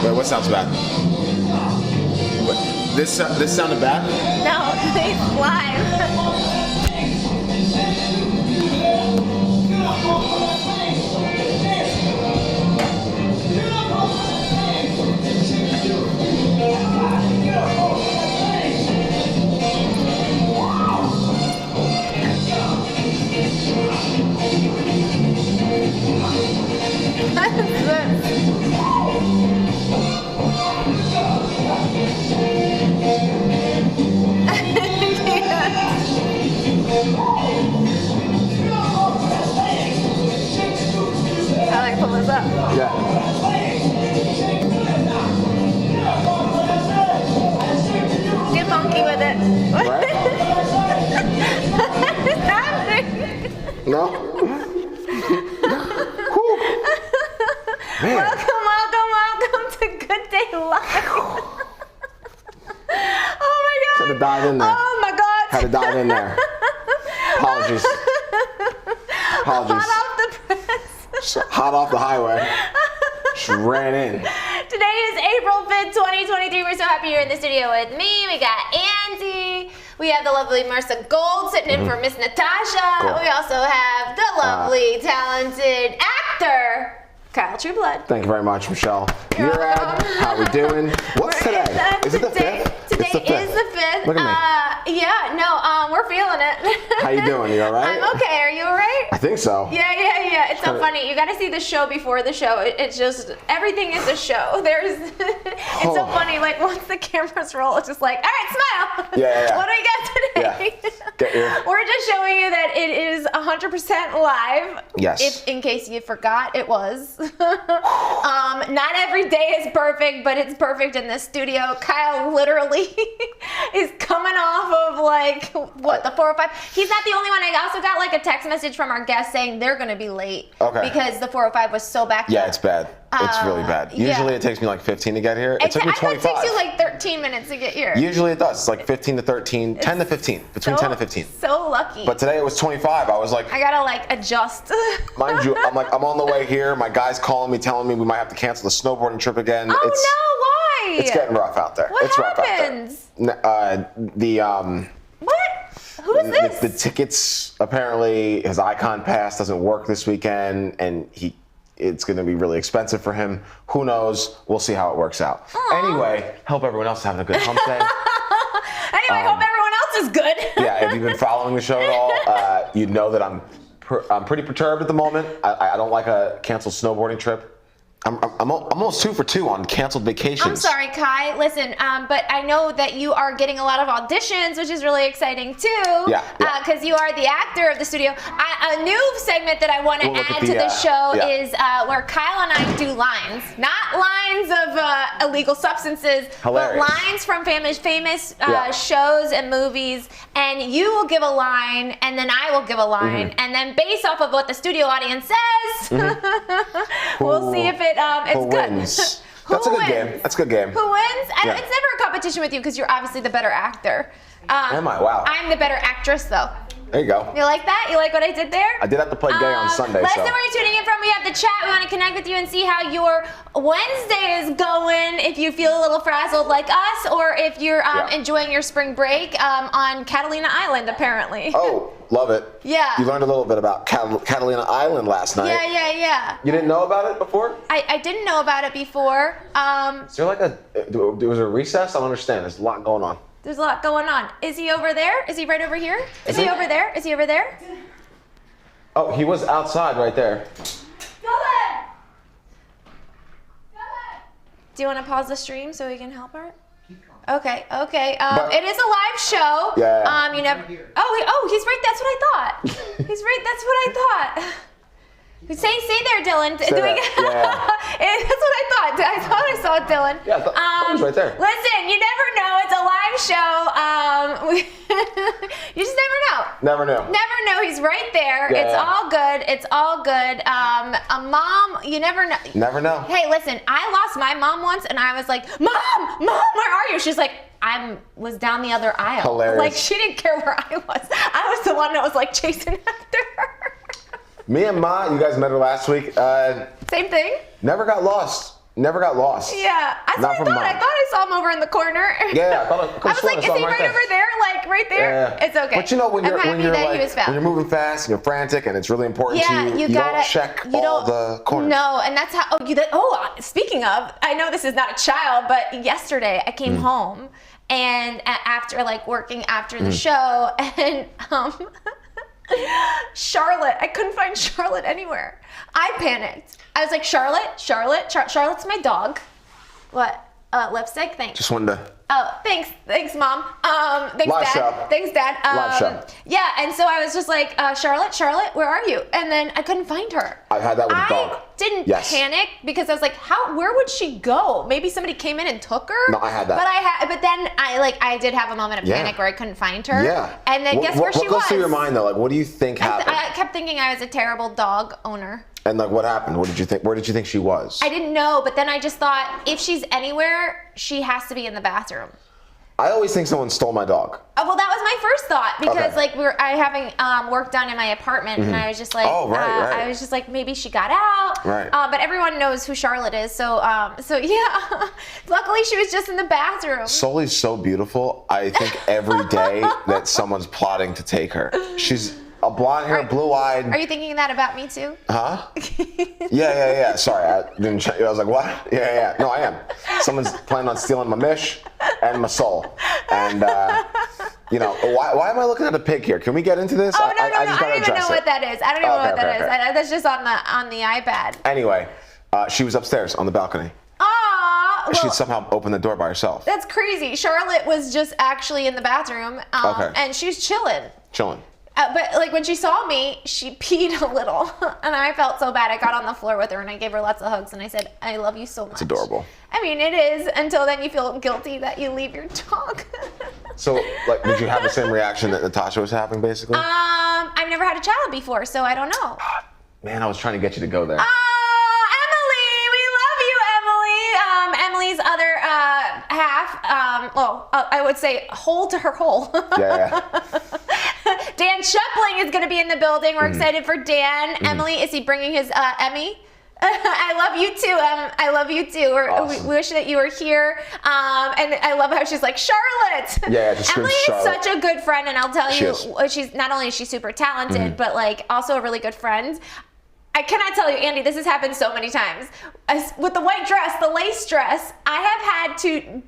Wait, what sounds bad? What, this sounded bad? No, it's live. I like pull this up. Yeah. Get funky with it. What? What is happening? No? Whew. Man. Welcome to Good Day Live. Oh my God. Had to dive in there. Oh my God. Had to dive in there. Apologies. Apologies. Hot off the press. Hot off the highway. Just ran in. Today is April 5th, 2023. We're so happy you're in the studio with me. We got Andy. We have the lovely Marissa Gold sitting in for Miss Natasha. Cool. We also have the lovely, talented actor, Kyle Trueblood. Thank you very much, Michelle. You're Murad, welcome. how we doing? What's today? Is it the 5th? Today It's the 5th. is the 5th. Look at me. Yeah, no, we're feeling it. How you doing? You all right? I'm okay. Are you all right? I think so. Yeah. It's so funny. You got to see the show before the show. It's just, everything is a show. It's so funny. Like, once the cameras roll, it's just like, all right, smile. Yeah. What do we got today? Yeah. We're just showing you that it is 100% live. Yes. If, in case you forgot, it was. Not every day is perfect, but it's perfect in this studio. Kyle literally is coming off of like, what, the 405? He's not the only one. I also got like a text message from our guest saying they're going to be late. Okay. Because the 405 was so backed Yeah, up. it's bad. It's really bad. yeah. Usually it takes me like 15 to get here. It took me I thought 25. it takes you like 13 minutes to get here. Usually it does. It's like 15 to 13, 10 to 15, between 10 to 15. So lucky. But today it was 25. I was like, I gotta like adjust. mind you, I'm on the way here. My guy's calling me, telling me we might have to cancel the snowboarding trip again. Oh no, why? It's getting rough out there. What it's happens? rough out there. What? Who is this? The tickets, apparently his Icon Pass doesn't work this weekend, and it's going to be really expensive for him. Who knows? We'll see how it works out. Aww. Anyway, hope everyone else is having a good hump day. Anyway, hope everyone else is good. Yeah, if you've been following the show at all, you know that I'm pretty perturbed at the moment. I don't like a canceled snowboarding trip. I'm almost 2 for 2 on canceled vacations. I'm sorry, Kai. Listen, but I know that you are getting a lot of auditions, which is really exciting too. Yeah. Because you are the actor of the studio. A new segment that I want to add to the show is where Kyle and I do lines. Not lines of illegal substances, Hilarious. but lines from famous shows and movies. And you will give a line, and then I will give a line. And then based off of what the studio audience says, we'll see if it's Who good. wins? Who That's a good wins? game. That's a good game. Who wins? Yeah. It's never a competition with you because you're obviously the better actor. Am I? Wow. I'm the better actress, though. There you go. You like that? You like what I did there? I did have to play gay on Sunday. Let us so. know where you're tuning in from. We have the chat. We want to connect with you and see how your Wednesday is going. If you feel a little frazzled like us, or if you're enjoying your spring break on Catalina Island, apparently. Oh, love it. Yeah. You learned a little bit about Catalina Island last night. Yeah. You didn't know about it before? I didn't know about it before. Is there like there was a recess? I don't understand. There's a lot going on. There's a lot going on. Is he over there? Is he right over here? Is he over there? Is he over there? Oh, he was outside right there. Do you want to pause the stream so we can help her? Okay. It is a live show. Yeah. You never. Oh, he's right. That's what I thought. He's right. That's what I thought. Stay there, Dylan. Stay there. Yeah. That's what I thought. I thought I saw Dylan. Yeah, I thought he was right there. Listen, you never know. It's a live show. You just never know. Never knew. Never know. He's right there. Yeah, It's all good. It's all good. A mom, you never know. Never know. Hey, listen, I lost my mom once, and I was like, Mom, where are you? She's like, I was down the other aisle. Hilarious. Like, she didn't care where I was. I was the one that was like chasing after her. Me and Ma, you guys met her last week. Same thing. Never got lost. Never got lost. Yeah, that's Not what from I thought. I mine. thought I saw him over in the corner. Yeah, I thought I was like, is he right over there? Like right there? Yeah. It's okay. But you know when I'm you're happy when you're that like he was found. when you're moving fast and you're frantic and it's really important Yeah, to you, you gotta don't check you all don't, the corners. No, and that's how. Speaking of, I know this is not a child, but yesterday I came home and after like working after the show and Charlotte, I couldn't find Charlotte anywhere. I panicked. I was like, Charlotte's my dog. What? Lipstick? Thanks. Just wanted to. Oh, thanks, Mom. Thanks, Live Dad. show. Thanks, Dad. Live show. Yeah, and so I was just like, Charlotte, where are you? And then I couldn't find her. I've had that with a dog. I didn't Yes. panic because I was like, where would she go? Maybe somebody came in and took her. No, I had that. But then I did have a moment of Yeah. panic where I couldn't find her. Yeah. And then guess where she What goes was? through your mind though? Like, what do you think happened? I kept thinking I was a terrible dog owner. And like, what happened? What did you think? Where did you think she was? I didn't know, but then I just thought if she's anywhere, she has to be in the bathroom. I always think someone stole my dog. Oh, well, that was my first thought because Okay. like I having work done in my apartment and I was just like, Oh, right. I was just like maybe she got out. Right. But everyone knows who Charlotte is, so yeah. Luckily, she was just in the bathroom. Sully's so beautiful. I think every day that someone's plotting to take her. She's a blonde hair, blue-eyed. Are you thinking that about me too? Huh? Yeah. Sorry, I didn't check. I was like, what? Yeah. No, I am. Someone's planning on stealing my mish and my soul. And, why am I looking at a pig here? Can we get into this? Oh no! I just don't gotta even know address what it. that is. I don't even know what that is. Okay. That's just on the iPad. Anyway, she was upstairs on the balcony. Well, She'd somehow opened the door by herself. that's crazy. Charlotte was just actually in the bathroom, Okay. and she was chilling. Chilling. But like when she saw me, she peed a little, and I felt so bad. I got on the floor with her and I gave her lots of hugs and I said, "I love you so much." It's adorable. I mean, it is until then you feel guilty that you leave your dog. So, like, did you have the same reaction that Natasha was having, basically? I've never had a child before, so I don't know. Man, I was trying to get you to go there. Emily, we love you, Emily. Emily's other half. I would say hole to her hole. Yeah. Dan Schepleng is going to be in the building. We're excited for Dan. Emily, is he bringing his Emmy? I love you too, I love you too. Awesome. We wish that you were here. And I love how she's like, Charlotte. Yeah, just Emily screams is Charlotte. such a good friend, and I'll tell She you, is. she's not only is she super talented, but like also a really good friend. I cannot tell you, Andy, this has happened so many times. With the white dress, the lace dress, I have had to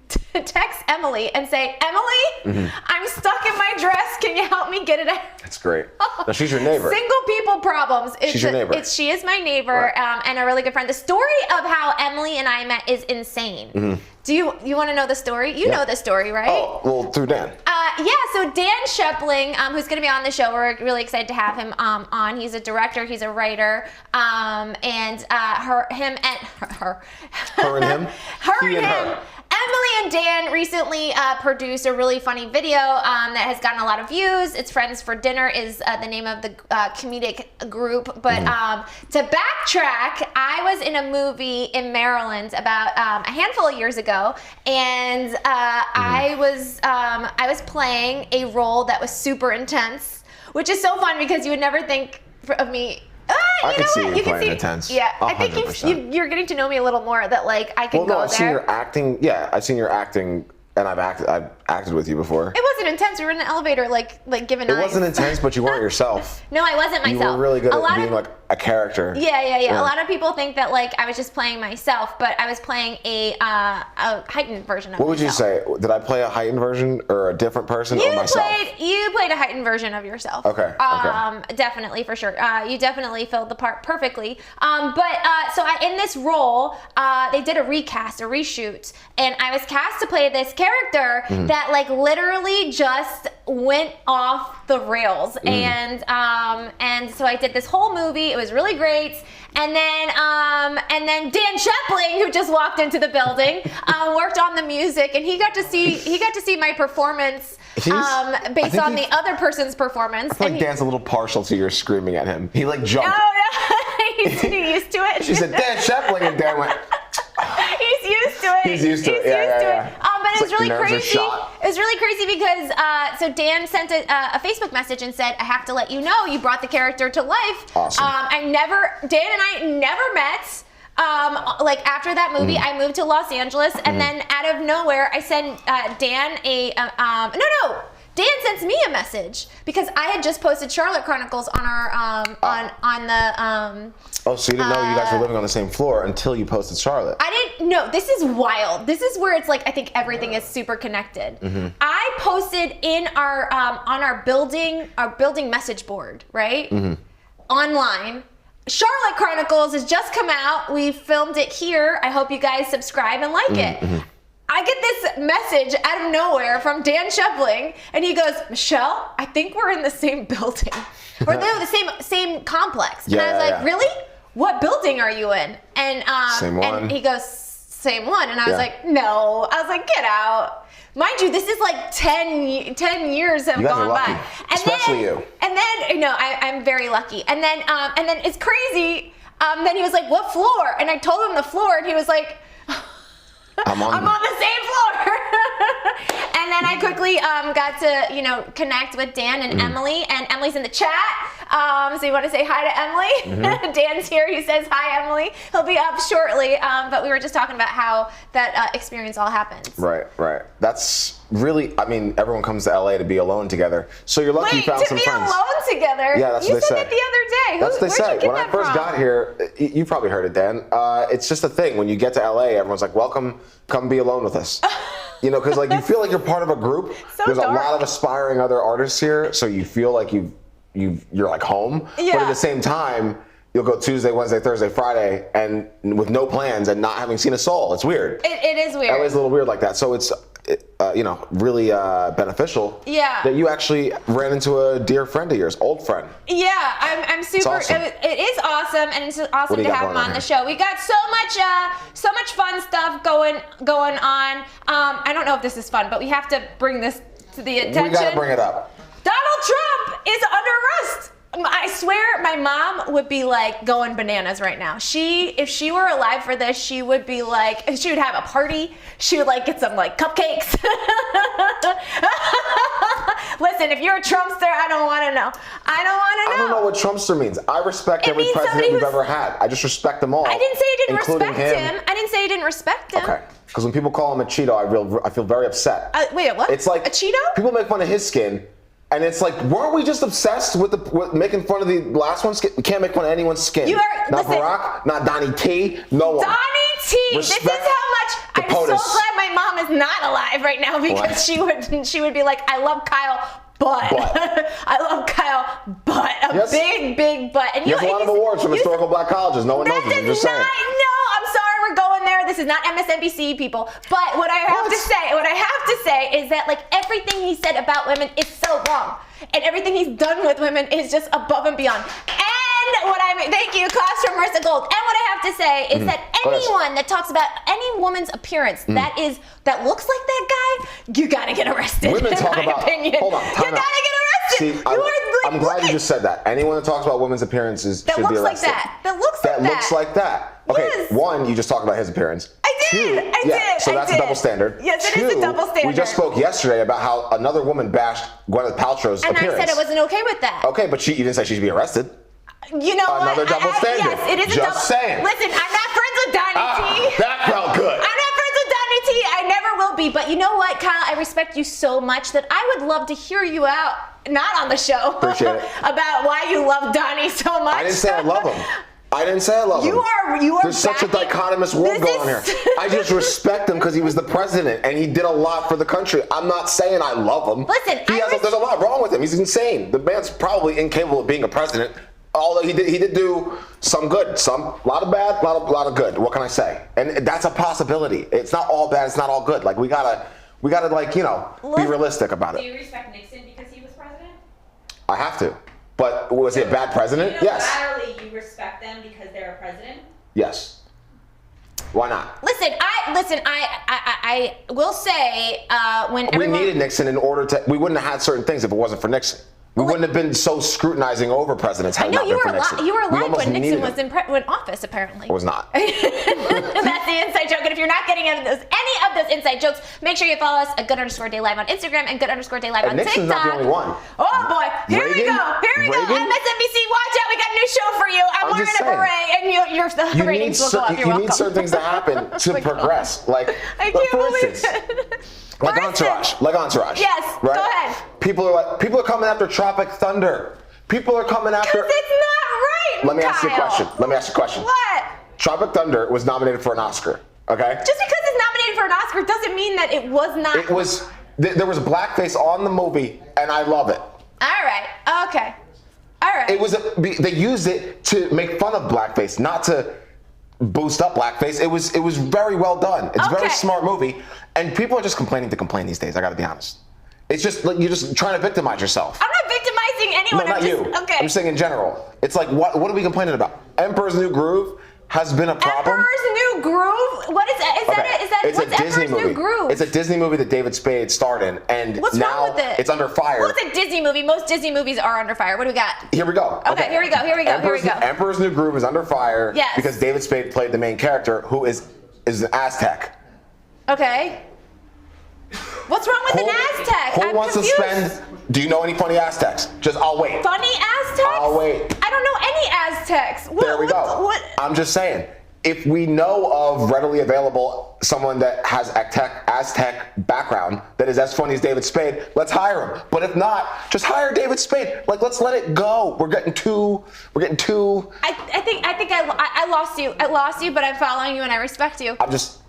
text Emily and say, Emily, I'm stuck in my dress. Can you help me get it out? That's great. Now, she's your neighbor. Single people problems. She's your neighbor. She is my neighbor, Right. and a really good friend. The story of how Emily and I met is insane. Do you want to know the story? You know the story, right? Oh, well, through Dan. So Dan Schepleng, who's going to be on the show, we're really excited to have him on. He's a director, he's a writer, and her and him. Emily and Dan recently produced a really funny video that has gotten a lot of views. It's Friends for Dinner is the name of the comedic group. But to backtrack, I was in a movie in Maryland about a handful of years ago, and I was playing a role that was super intense, which is so fun because you would never think of me. I can see you playing intense. Yeah, I think 100%. you're getting to know me a little more. That like I can Well, no, go I've there. seen your acting. Yeah, I've seen your acting, and I've acted with you before. It wasn't intense. We were in an elevator, like giving eyes. It wasn't intense, but you weren't yourself. No, I wasn't myself. You were really good A at lot being of- like a character. Yeah. A lot of people think that like I was just playing myself, but I was playing a heightened version of What would you myself. say? Did I play a heightened version or a different person or myself? You played a heightened version of yourself. Okay. Definitely, for sure. You definitely filled the part perfectly. So in this role, they did a recast, a reshoot, and I was cast to play this character that like literally just went off the rails, and so I did this whole movie. It was really great. And then Dan Schepleng, who just walked into the building, worked on the music, and he got to see my performance based on the other person's performance. I feel like Dan's a little partial to your screaming at him. He like jumped. He's used to it. She said Dan Schepleng, and Dan went. He's used to it. He's used to it. Yeah. But it was It's like really nerves are crazy. shot. It was really crazy because so Dan sent a Facebook message and said, "I have to let you know you brought the character to life." Awesome. Dan and I never met. like after that movie, I moved to Los Angeles, and then out of nowhere, I sent Dan Dan sends me a message because I had just posted Charlotte Chronicles on our on the. Oh, so you didn't know you guys were living on the same floor until you posted Charlotte? I didn't know. This is wild. This is where it's like I think everything is super connected. I posted in our on our building message board, right? Online. Charlotte Chronicles has just come out. We filmed it here. I hope you guys subscribe and like it. I get this message out of nowhere from Dan Schepleng, and he goes, Michelle, I think we're in the same building. Or no, the same complex. And I was like, really? What building are you in? And same one. And he goes, same one. And I was like, no. I was like, get out. Mind you, this is like 10 years have gone by. And especially then, you. And then, I'm very lucky. And then it's crazy. Then he was like, what floor? And I told him the floor, and he was like, I'm on the same floor. And then I quickly got to, connect with Dan and Emily, and Emily's in the chat. So you want to say hi to Emily? Dan's here. He says hi, Emily. He'll be up shortly. But we were just talking about how that experience all happens. Right. That's really, everyone comes to LA to be alone together. So you're lucky you found some friends. To be alone together? Yeah, that's what they say. You said it the other day. That's what they say. When I first from? got here, you probably heard it, Dan. It's just a thing. When you get to LA, everyone's like, welcome, come be alone with us. Because like you feel like you're part of a group. So There's dark. a lot of aspiring other artists here, so you feel like you're like home. Yeah. But at the same time, you'll go Tuesday, Wednesday, Thursday, Friday, and with no plans and not having seen a soul. It's weird. It is weird. LA's a little weird like that. So it's really beneficial. Yeah. That you actually ran into a dear friend of yours, old friend. Yeah, I'm super. Awesome. It is awesome, and it's awesome do you to got have him going on on the here? show. We got so much fun stuff going on. I don't know if this is fun, but we have to bring this to the attention. We gotta bring it up. Donald Trump is under arrest. I swear my mom would be like going bananas right now. If she were alive for this, she would be like, she would have a party. She would like get some like cupcakes. Listen, if you're a Trumpster, I don't want to know. I don't know what Trumpster means. I respect every president we've ever had. I just respect them all. I didn't say I didn't including respect him. him. I didn't say I didn't respect him. Okay. Because when people call him a Cheeto, I feel very upset. Wait, what? It's like a Cheeto? People make fun of his skin. And it's like, weren't we just obsessed with making fun of the last one's skin? We can't make fun of anyone's skin. Not Barack, not Donnie T, no one. Donnie T, Respect this is how much, I'm so glad my mom is not alive right now because she would be like, I love Kyle, but. I love Kyle, but. Big but. And he has a lot of awards from historical black colleges. No one knows this. I'm just saying. No, I'm sorry we're going there. This is not MSNBC, people. But what I have to say is that like everything he said about women is so wrong. And everything he's done with women is just above and beyond. Thank you, Klaus from Marissa Gold. And what I have to say is that anyone that talks about any woman's appearance that looks like that guy, you gotta get arrested. Women talk about. Opinion. Hold on, time you gotta get arrested. See, I'm glad you just said that. Anyone that talks about women's appearances should be arrested. That looks like that. Okay, yes. One, you just talked about his appearance. I did. So that's a double standard. Yes, it is a double standard. We just spoke yesterday about how another woman bashed Gwyneth Paltrow's appearance. And I said I wasn't okay with that. Okay, but you didn't say she should be arrested. You know what? Another double standard. Yes, it is just saying. Listen, I'm not friends with Donnie T. That felt good. I'm not friends with Donnie T. I never will be. But you know what, Kyle? I respect you so much that I would love to hear you out, not on the show, Appreciate it. about why you love Donnie so much. I didn't say I love him. I didn't say I love him. You are. There's such a dichotomous world going on here. I just respect him because he was the president and he did a lot for the country. I'm not saying I love him. Listen, there's a lot wrong with him. He's insane. The man's probably incapable of being a president. Although he did do some good, a lot of bad, a lot of good. What can I say? And that's a possibility. It's not all bad. It's not all good. Like we gotta like be realistic about it. Do you respect Nixon because he was president? I have to. But was he a bad president? Yes. Laterally, you respect them because they're a president? Yes. Why not? Listen, I will say when we needed Nixon in order to. We wouldn't have had certain things if it wasn't for Nixon. We wouldn't have been so scrutinizing over presidents had it not been for Nixon. You were alive when Nixon was in office, apparently. I was not. That's the inside joke. And if you're not getting any of those inside jokes, make sure you follow us at good_daylive on Instagram and good_daylive on Nixon's TikTok. not the only one. Oh boy, here we go. Reagan? MSNBC, watch out. We got a new show for you. I'm wearing a beret. then your You ratings will go up. You're you welcome. need certain things to happen to progress. Like, I can't for believe instance, it. like For instance- Entourage. Like Entourage. Yes, right? go ahead. People are coming after Tropic Thunder. People are coming after. Because it's not right, Let me ask you a Kyle. question. Let me ask you a question. What? Tropic Thunder was nominated for an Oscar. Okay. Just because it's nominated for an Oscar doesn't mean that it was not. It was. There was blackface on the movie, and I love it. All right. Okay. All right. It was. They used it to make fun of blackface, not to boost up blackface. It was very well done. It's a very Okay. smart movie, and people are just complaining to complain these days. I got to be honest. It's just like you're just trying to victimize yourself. I'm not victimizing anyone. No, not I'm just, you. Okay. I'm saying in general. It's like what are we complaining about? Emperor's New Groove has been a problem. Emperor's New Groove? What is that? Is that It's what's a Disney Emperor's movie. New Groove? It's a Disney movie that David Spade starred in, and What's now wrong with it? it's under fire. Well, it's a Disney movie. Most Disney movies are under fire. What do we got? Here we go. Okay, here we go. Emperor's New Groove is under fire Yes. because David Spade played the main character, who is an Aztec. Okay. What's wrong with an Aztec? Who I'm wants confused. to spend? Do you know any funny Aztecs? I'll wait. Funny Aztecs? I'll wait. I don't know any Aztecs. There we go. What? I'm just saying, if we know of readily available someone that has Aztec background that is as funny as David Spade, let's hire him. But if not, just hire David Spade. Like, let's let it go. We're getting too. I think I lost you. I lost you, but I'm following you and I respect you. I'm just.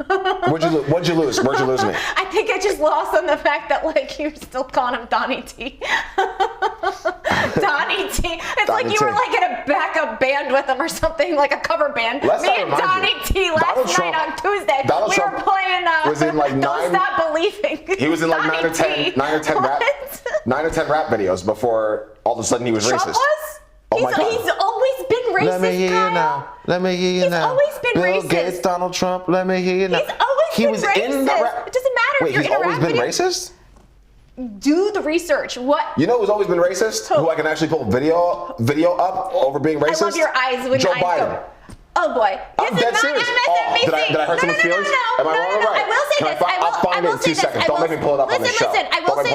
What'd you lose? Where'd you lose me? I think I just lost on the fact that like you're still calling him Donnie T. Donnie T. It's like you were like in a backup band with him or something, like a cover band. Let's Me not and remind Donnie you. T last Donald night Trump- on Tuesday. Donald We Trump were playing was in like Don't Stop Believing. He was in like Donnie 9 or 10 rap videos before all of a sudden he was Trump racist. was? Oh my God. He's always been racist, Let me hear Kyle. you now. Let me hear you He's now. always been Bill racist. Gates, Donald Trump. Let me hear you now. He's always He been was racist. in the rap. It doesn't matter Wait, if you're he's in a always rap been video. racist? Do the research. What? You know who's always been racist? Who? Who I can actually pull video up over being racist? I love your eyes when Joe your eyes Biden. go. Oh boy. I'm This dead is not serious. MSNBC. Oh, did I hurt someone's feelings? Am I wrong or right? I will say Can this. I'll find it in 2 seconds. Don't make me pull it up on the show. Listen, I will Don't make me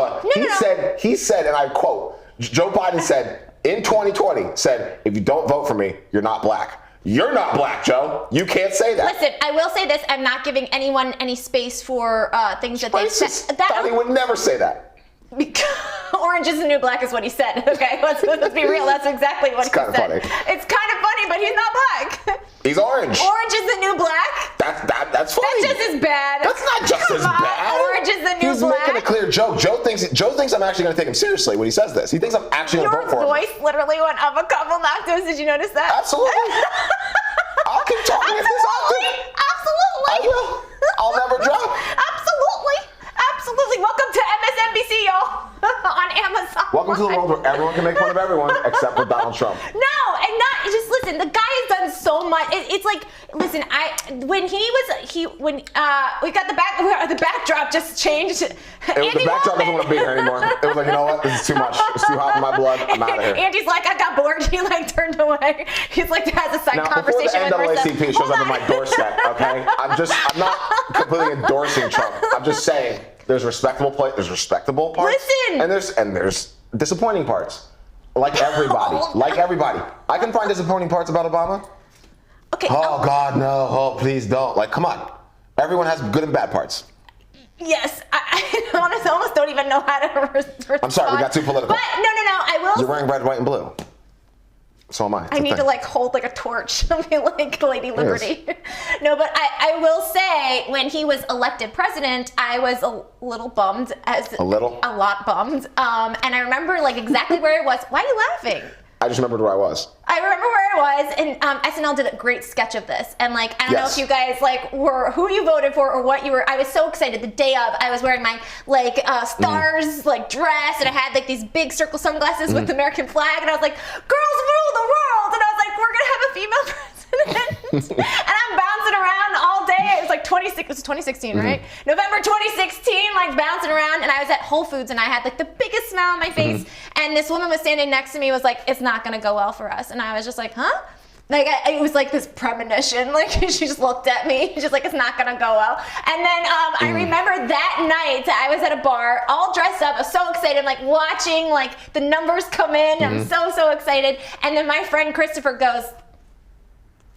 say. pull it up. He said, and I quote, Joe Biden said in 2020, said, if you don't vote for me, you're not black. You're not black, Joe. You can't say that. Listen, I will say this. I'm not giving anyone any space for things that they've said. Racist. Donnie would never say that. Orange is the new black is what he said. Okay, let's be real. That's exactly what he said. It's kind of funny. It's kind of funny, but he's not black. He's orange. Orange is the new black. That's funny. That's just as bad. That's not just Come as on, bad. Orange is the new He's black. making a clear joke. Joe thinks I'm actually going to take him seriously when he says this. He thinks I'm actually going to Your vote for him. voice literally went up a couple noctaves. Did you notice that? Absolutely. I'll keep talking if this Absolutely. Absolutely. I will. I'll never drop. Absolutely. Absolutely. Welcome to MSNBC, y'all. On Amazon. Welcome to the world where everyone can make fun of everyone except for Donald Trump. No, and not just listen. The guy has done so much. It's like, listen. When we got the backdrop just changed. The backdrop doesn't want to be here anymore. It was like, you know what? This is too much. It's too hot for my blood. I'm out of here. Andy's like, I got bored. He like turned away. He's like has a side Now, before the conversation with Marissa. NAACP shows up on my doorstep, okay? I'm not completely endorsing Trump. I'm just saying there's respectable parts. Listen. And there's disappointing parts. Like everybody. I can find disappointing parts about Obama. Okay. Oh God, no. Oh, please don't. Like, come on. Everyone has good and bad parts. Yes, I honestly almost don't even know how to respond. I'm sorry, we got too political. But no, I will. You're wearing red, white, and blue. So am I. I need to like hold like a torch, like Lady Liberty. No, but I will say when he was elected president, I was a little bummed. A lot bummed. And I remember like exactly where I was. Why are you laughing? I just remembered where I was. I remember where I was, and SNL did a great sketch of this. And like, I don't know if you guys like were who you voted for or what you were. I was so excited. The day of, I was wearing my like stars like dress, and I had like these big circle sunglasses with the American flag, and I was like, "Girls rule the world!" And I was like, "We're gonna have a female president." And I'm bouncing around all day. It was like 2016, right? November 2016, like bouncing around, and I was at Whole Foods, and I had like the biggest smile on my face, and this woman was standing next to me, was like, "It's not gonna go well for us," and I was just like, "Huh?" Like it was like this premonition. Like she just looked at me, she's like, "It's not gonna go well." And then I remember that night I was at a bar, all dressed up. I was so excited, like watching like the numbers come in. I'm so excited. And then my friend Christopher goes,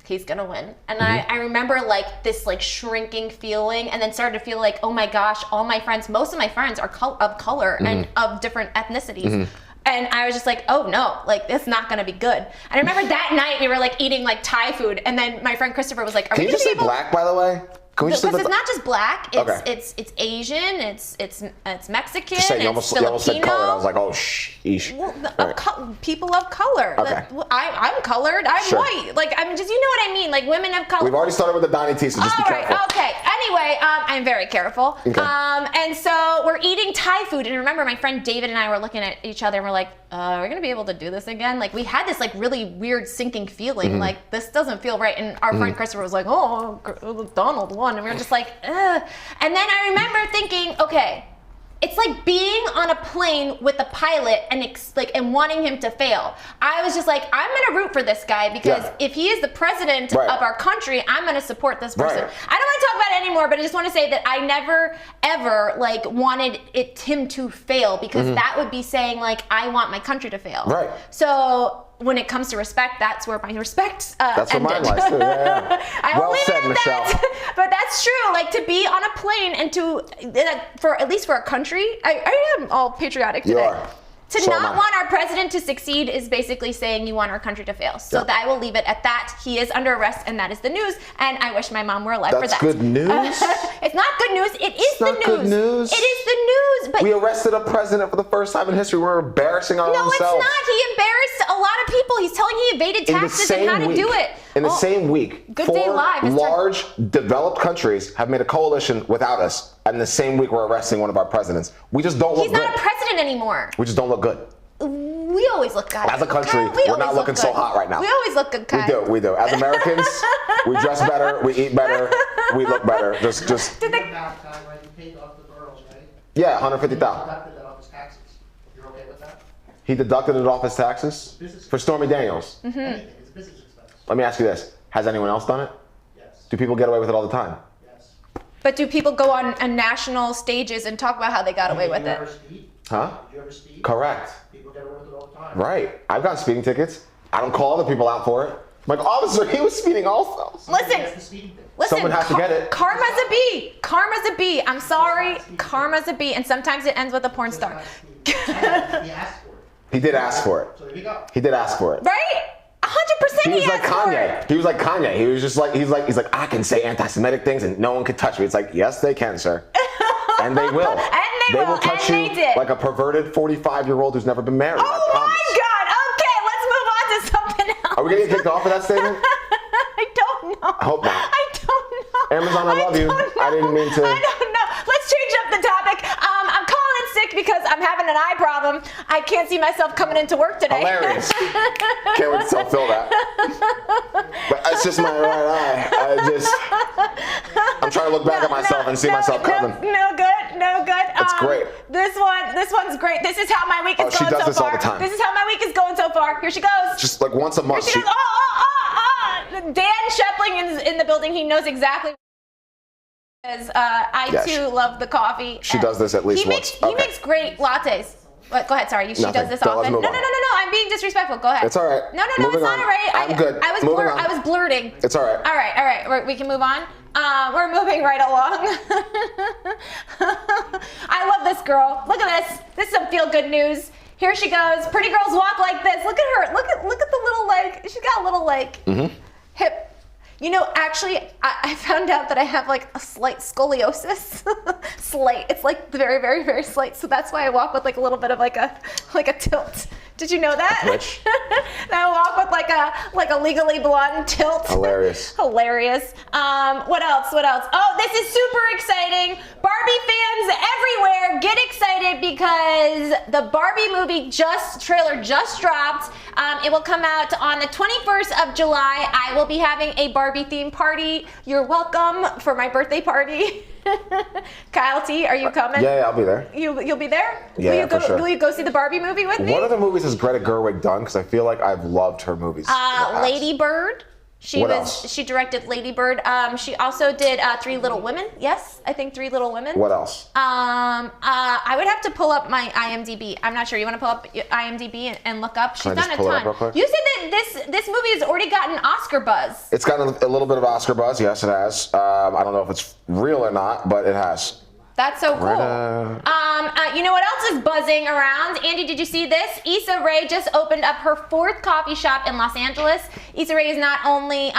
he's gonna win. And I remember like this like shrinking feeling, and then started to feel like, oh my gosh, all my friends, most of my friends are of color and of different ethnicities. And I was just like, oh no, like it's not gonna be good. And I remember that night we were like eating like Thai food, and then my friend Christopher was like, are Can we you gonna just be say able? black, by the way? Can we just Because say it's not just black, it's Okay. it's Asian, it's Mexican, Just say, you it's almost said Filipino. colored. I was like, oh, sheesh. Well, Right. people of color. Okay. I'm colored. I'm Sure. white. Like I'm just, you know what I mean? Like women of color. We've already started with the Donnie T, so just be All right. careful. Okay. Anyway, I'm very careful. Okay. And so we're eating Thai food, and remember, my friend David and I were looking at each other, and we're like, we're gonna be able to do this again? Like we had this like really weird sinking feeling, like this doesn't feel right. And our friend Christopher was like, oh, Donald won, and we were just like, ugh. And then I remember thinking, okay. It's like being on a plane with a pilot and and wanting him to fail. I was just like, I'm gonna root for this guy because if he is the president Right. of our country, I'm gonna support this person. Right. I don't want to talk about it anymore, but I just want to say that I never ever like wanted him to fail because that would be saying like I want my country to fail. Right. So when it comes to respect, that's where my respect That's what ended. mine lies too. Yeah. I Well will leave said, it at Michelle. that. But that's true. Like to be on a plane and for at least for a country, I am all patriotic You today. are. To So am not I. want our president to succeed is basically saying you want our country to fail. So Yeah. that I will leave it at that. He is under arrest, and that is the news. And I wish my mom were alive for That's that. good news? It's not good news. It is the not news. good news. It is the news. But We arrested a president for the first time in history. We're embarrassing our no, own it's selves. not. He embarrassed a lot of people. He's telling he evaded In the taxes and same how to week, do it. in the Oh, same week, Good Day four Live is large developed countries have made a coalition without us, and the same week we're arresting one of our presidents. We just don't look He's good. not a president anymore. We just don't look good. We always look good. As a country, Kyle, we we're always not look looking so good. hot right now. We always look good, Kyle. We do. As Americans, we dress better, we eat better, we look better. Just Did they, About time when he paid off the boroughs, right? yeah, 150,000. Deducted that off his taxes. You're okay with that? He deducted it off his taxes for Stormy Daniels. Anything, it's a business expense. Let me ask you this: has anyone else done it? Yes, Do people get away with it all the time? yes. but do people go on national stages and talk about how they got away with Did you it? ever speed? Huh? Did you ever speed? Correct. People get away with it all the time. Right. I've gotten speeding tickets. I don't call other people out for it. I'm like, officer, he was speeding also. Listen, That's the speeding thing. listen. Someone has to get it. Karma's a bee. Karma's a bee. I'm sorry. Karma's a bee, and sometimes it ends with a porn star. He asked for it. He did ask for it. So there you go. He did ask for it. Right? 100%. He was like asked for it. Kanye. He was like Kanye. He was just like he's like I can say anti-Semitic things and no one can touch me. It's like yes, they can, sir, and they will. And they will, touch and you they did. like a perverted 45-year-old who's never been married. I Oh promise. my God. Okay, let's move on to something else. Are we gonna get kicked off for that statement? I don't know. I hope not. I don't know. Amazon, I love you. don't know. I didn't mean to- I don't know. Let's change up the topic. I'm calling in sick because I'm having an eye problem. I can't see myself coming into work today. Hilarious. Can't wait to tell Phil that. But it's just my right eye. I'm trying to look back at myself and see myself coming. No good. No good. That's great. This one's great. This is how my week is Oh, she going does so this all far. the time. This is how my week is going so far. Here she goes. Just like once a month. She goes, Dan Schepleng is in the building. He knows exactly. I Yeah, too love the coffee. She does this at least he makes, once. He makes great lattes. What, go ahead, sorry. She Nothing. does this Go, let's often. No, move no, on. no, no, I'm being disrespectful. Go ahead. It's all right. No, Moving it's not on. all right. I'm good. I was Moving on. I was blurting. It's all right. All right. We can move on. We're moving right along. I love this girl. Look at this. This is some feel-good news. Here she goes. Pretty girls walk like this. Look at her. Look at the little like. She's got a little like hip. You know, actually, I found out that I have like a slight scoliosis. Slight. It's like very, very, very slight. So that's why I walk with like a little bit of like a tilt. Did you know that? Which? And I walk with like a Legally Blonde tilt. Hilarious. Hilarious. What else? Oh, this is super exciting. Barbie fans everywhere, get excited because the Barbie movie trailer just dropped. It will come out on the 21st of July. I will be having a Barbie themed party. You're welcome for my birthday party. Kyle T, are you coming? Yeah, I'll be there. You'll be there? Yeah, will you go, for sure. Will you go see the Barbie movie with me? What other movies has Greta Gerwig done? Because I feel like I've loved her movies. in the past. Lady Bird. She What was. else? She directed Lady Bird. She also did Three Little Women. Yes, I think Three Little Women. What else? I would have to pull up my IMDb. I'm not sure. You want to pull up your IMDb and look up? She's Can I just done a pull it up ton. real quick? You said that this movie has already gotten Oscar buzz. It's got a little bit of Oscar buzz. Yes, it has. I don't know if it's real or not, but it has. That's so cool. Right, You know what else is buzzing around? Andy, did you see this? Issa Rae just opened up her 4th coffee shop in Los Angeles. Issa Rae is not only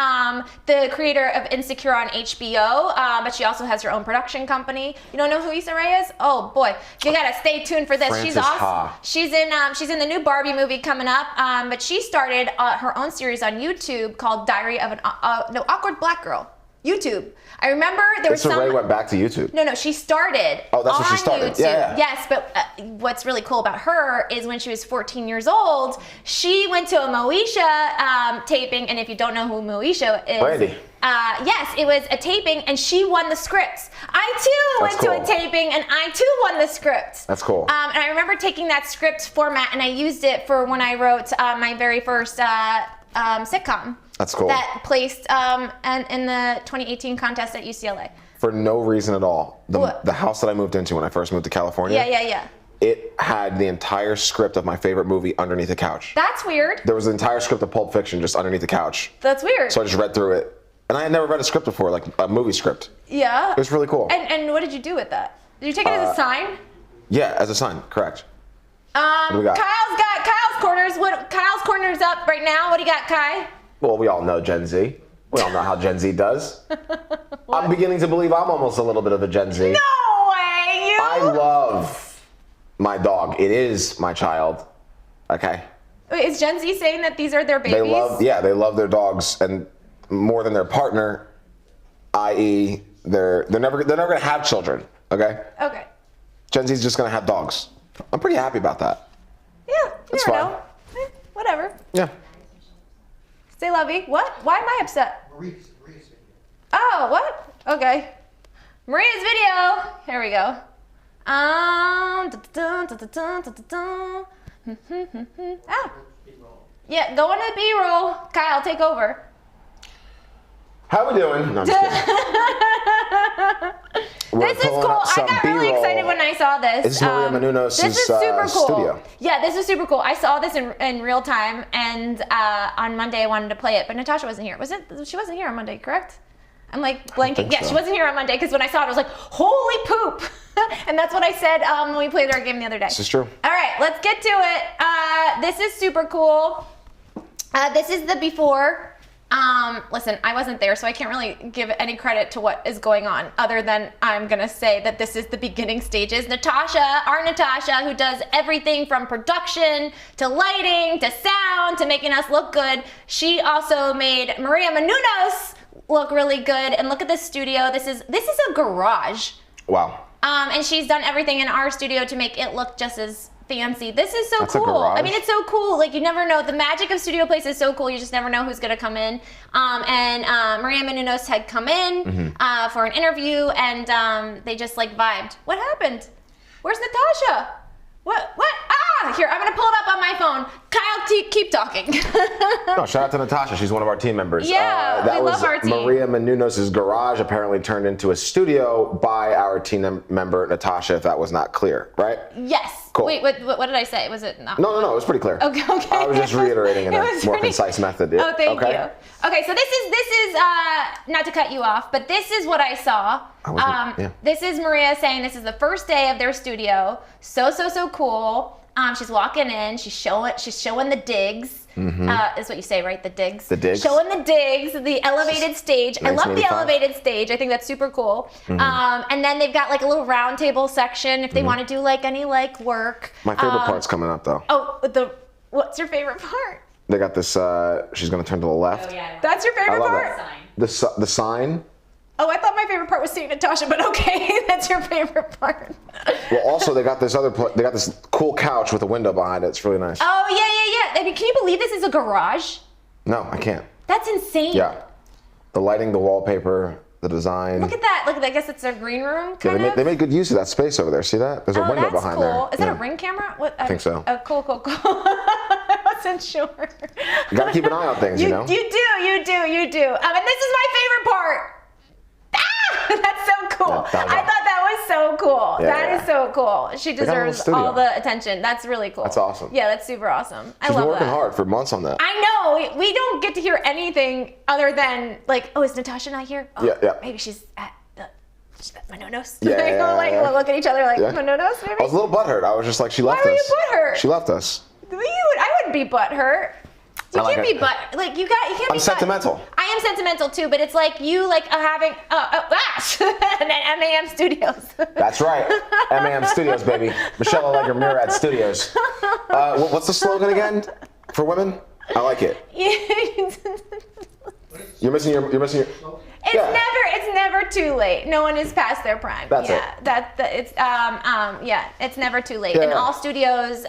the creator of Insecure on HBO, but she also has her own production company. You don't know who Issa Rae is? Oh boy, you gotta stay tuned for this. She's Frances awesome. Ha. She's in the new Barbie movie coming up. But she started her own series on YouTube called Diary of an Awkward Black Girl. YouTube. I remember there was Issa Rae went back to YouTube. No, she started. Oh, that's on what she started. YouTube. Yeah. Yes, but what's really cool about her is when she was 14 years old, she went to a Moesha taping, and if you don't know who Moesha is, Brandy. Yes, it was a taping, and she won the scripts. I too That's went to cool. a taping, and I too won the scripts. That's cool. And I remember taking that script format, and I used it for when I wrote my very first sitcom. That's cool. That placed in the 2018 contest at UCLA. For no reason at all. What? The house that I moved into when I first moved to California. Yeah. It had the entire script of my favorite movie underneath the couch. That's weird. There was the entire script of Pulp Fiction just underneath the couch. That's weird. So I just read through it. And I had never read a script before, like a movie script. Yeah. It was really cool. And what did you do with that? Did you take it as a sign? Yeah, as a sign, correct. What do we got? Kyle's corners. Kyle's corners up right now. What do you got, Kai? Well, we all know Gen Z. We all know how Gen Z does. I'm beginning to believe I'm almost a little bit of a Gen Z. No way, you. I love my dog. It is my child. Okay? Wait, is Gen Z saying that these are their babies? They love their dogs and more than their partner, i.e. they're never gonna have children, okay? Okay. Gen Z's just gonna have dogs. I'm pretty happy about that. Yeah. That's you never fine. know. Whatever. Yeah. Say lovey. What? Why am I upset? Maria's video. Oh, what? Okay. Maria's video. Here we go. Yeah, go into the B-roll. Kyle, take over. How we doing? No, I'm just kidding. This is cool. I got really excited when I saw this. This is Maria Menounos' This is super cool. studio. Yeah, this is super cool. I saw this in real time, and on Monday I wanted to play it, but Natasha wasn't here. She wasn't here on Monday, correct? I'm like blanking. Yeah, so. she wasn't here on Monday because when I saw it, I was like, holy poop. And that's what I said when we played our game the other day. This is true. All right, let's get to it. This is super cool. This is the before. Listen, I wasn't there, so I can't really give any credit to what is going on, other than I'm gonna say that this is the beginning stages. Our Natasha, who does everything from production to lighting to sound to making us look good, she also made Maria Menounos look really good. And look at this studio. This is a garage. Wow. And she's done everything in our studio to make it look just as fancy. This is so That's a cool. garage. I mean, it's so cool. Like, you never know. The magic of Studio Place is so cool. You just never know who's going to come in. Maria Menounos had come in for an interview, and they just, like, vibed. What happened? Where's Natasha? What? Here, I'm going to pull it up on my phone. Kyle, keep talking. No, shout out to Natasha. She's one of our team members. Yeah, that we was love our team. Maria Menounos' garage apparently turned into a studio by our team member, Natasha, if that was not clear, right? Yes. Cool. Wait, what did I say? Was it not? No, it was pretty clear. Okay. I was just reiterating in It a was more pretty- concise method. Oh, thank okay? you. Okay, so this is not to cut you off, but this is what I saw. Yeah. This is Maria saying this is the first day of their studio. So cool. She's walking in. She's showing the digs. Is what you say, right? The digs. The digs. Showing the digs, the elevated stage. I love the 1985. elevated stage. I think that's super cool. And then they've got like a little round table section if they want to do like any like work. My favorite part's coming up, though. Oh, what's your favorite part? They got this, she's going to turn to the left. Oh, yeah. That's your I favorite love part? that. The sign. Oh, I thought my favorite part was seeing Natasha, but okay, that's your favorite part. Well, also, they got this they got this cool couch with a window behind it. It's really nice. Oh, yeah. I mean, can you believe this is a garage? No, I can't. That's insane. Yeah. The lighting, the wallpaper, the design. Look at that. I guess it's a green room, Yeah, kind of. they made good use of that space over there. See that? There's a window that's behind cool. there. Is that a Yeah. ring camera? What? I think so. Oh, cool. I wasn't sure. You gotta keep an eye on things, you know? You you do. And this is my favorite part. Ah, that's so cool. Yeah, I thought that was so cool. Yeah, That yeah. is so cool. She got a little deserves studio. all the attention. That's really cool. That's awesome. Yeah, that's super awesome. I She's love been working that. hard for months on that. I know. We don't get to hear anything other than like, oh, is Natasha not here? Oh, Yeah. Maybe she's at my no-nos. Yeah, Like, yeah, like, yeah. we'll look at each other like, Yeah. my no-nos, maybe? I was a little butthurt. I was just like, she left Why were us. you butthurt? She left us. I wouldn't be butthurt. You I like can't it. be you can't I'm be sentimental. I am sentimental too, but it's like you like having and then MAM Studios. That's right. MAM Studios, baby. Michelle Allegra Murad Studios. What's the slogan again for women? I like it. You're missing your. It's never too late. No one is past their prime. That's it. It's never too late. Yeah. And all stories.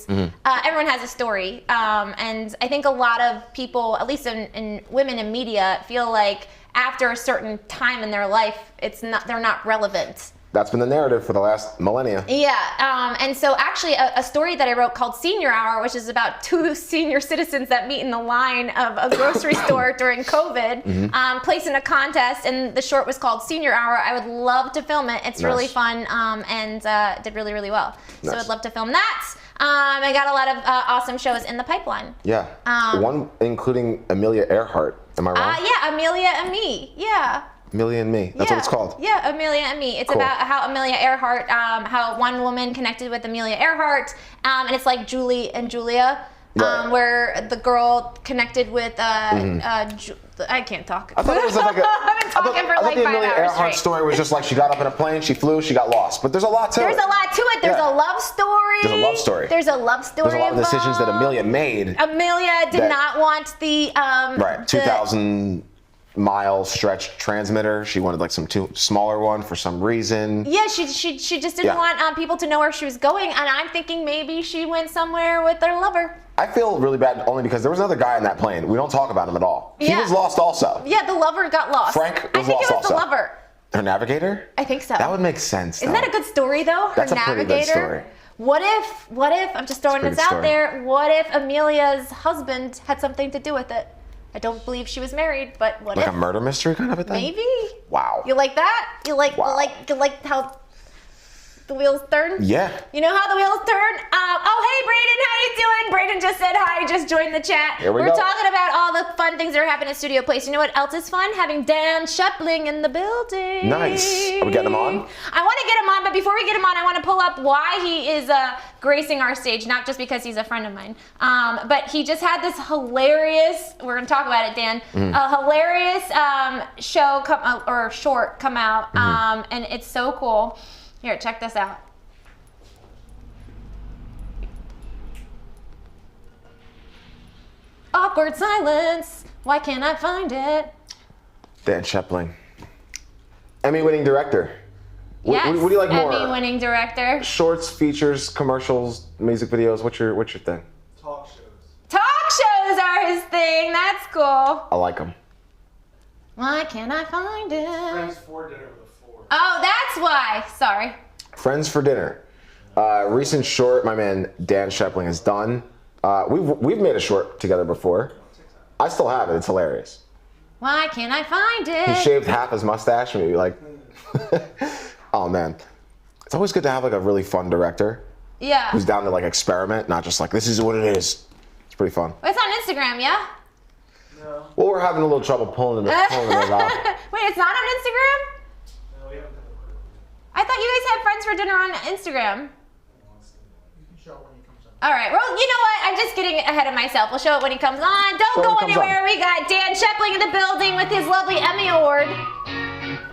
Everyone has a story. And I think a lot of people, at least in women in media, feel like after a certain time in their life, they're not relevant. That's been the narrative for the last millennia. Yeah, and so actually a story that I wrote called Senior Hour, which is about two senior citizens that meet in the line of a grocery store during COVID, placed in a contest, and the short was called Senior Hour. I would love to film it. It's really Nice. fun, and did really, really well. So Nice. I'd love to film that. I got a lot of awesome shows in the pipeline. Yeah. One including Amelia Earhart. Am I wrong? Yeah, Amelia and Me. Yeah. Amelia and Me. That's what it's called. Yeah, Amelia and Me. It's Cool. about how Amelia Earhart, how one woman connected with Amelia Earhart, and it's like Julie and Julia, Right. where the girl connected with, I can't talk. I thought it was like I've been talking for I thought like the 5 Amelia hours Earhart straight. story was just like she got up in a plane, she flew, she got lost. But there's a lot to There's it. a lot to it. There's Yeah. a love story. There's a love story. There's a love story. There's a lot of decisions that involved. Amelia made. Amelia did that- not want the Right. 2,000-mile stretch transmitter. She wanted like some smaller one for some reason. Yeah, she just didn't Yeah. want people to know where she was going, and I'm thinking maybe she went somewhere with her lover. I feel really bad only because there was another guy in that plane. We don't talk about him at all. He Yeah. was lost also. Yeah, the lover got lost. Frank I was think lost it was also. the lover. Her navigator? I think so. That would make sense. Isn't that a good story though? Her That's a pretty navigator. good story. What if I'm just throwing It's a this pretty out good there? What if Amelia's husband had something to do with it? I don't believe she was married, but what Like if? a murder mystery kind of a thing? Maybe. Wow. You like that? You like Wow. you like how the wheels turn? Yeah. You know how the wheels turn? Hey, Brayden, how you doing? Brayden just said hi, just joined the chat. Here we We're go. talking about all the fun things that are happening at Studio Place. You know what else is fun? Having Dan Schepleng in the building. Nice. Are we getting him on? I want to get him on, but before we get him on, I want to pull up why he is gracing our stage, not just because he's a friend of mine, but he just had this hilarious, we're going to talk about it, Dan, a hilarious show short come out, and it's so cool. Here, check this out. Awkward silence. Why can't I find it? Dan Schepleng. Emmy-winning director. Yes. What do you like more? Emmy-winning director. Shorts, features, commercials, music videos. What's your thing? Talk shows. Talk shows are his thing. That's cool. I like them. Why can't I find it? Friends for dinner with a 4. Oh, that's why. Sorry. Friends for Dinner. Recent short my man Dan Schepleng has done. We've made a short together before. I still have it. It's hilarious. Why can't I find He it? shaved half his mustache, maybe like. Oh man, it's always good to have like a really fun director Yeah. who's down to like experiment, not just like this is what it is. It's pretty fun. It's on Instagram, yeah? No, Well, we're having a little trouble pulling it off. Wait, it's not on Instagram? no, we haven't done the program. I thought you guys had Friends for Dinner on Instagram. You can show it when he comes up. All right, well, you know what? I'm just getting ahead of myself. We'll show it when he comes on. Don't When go he comes anywhere. on. We got Dan Schepleng in the building with his lovely Emmy Award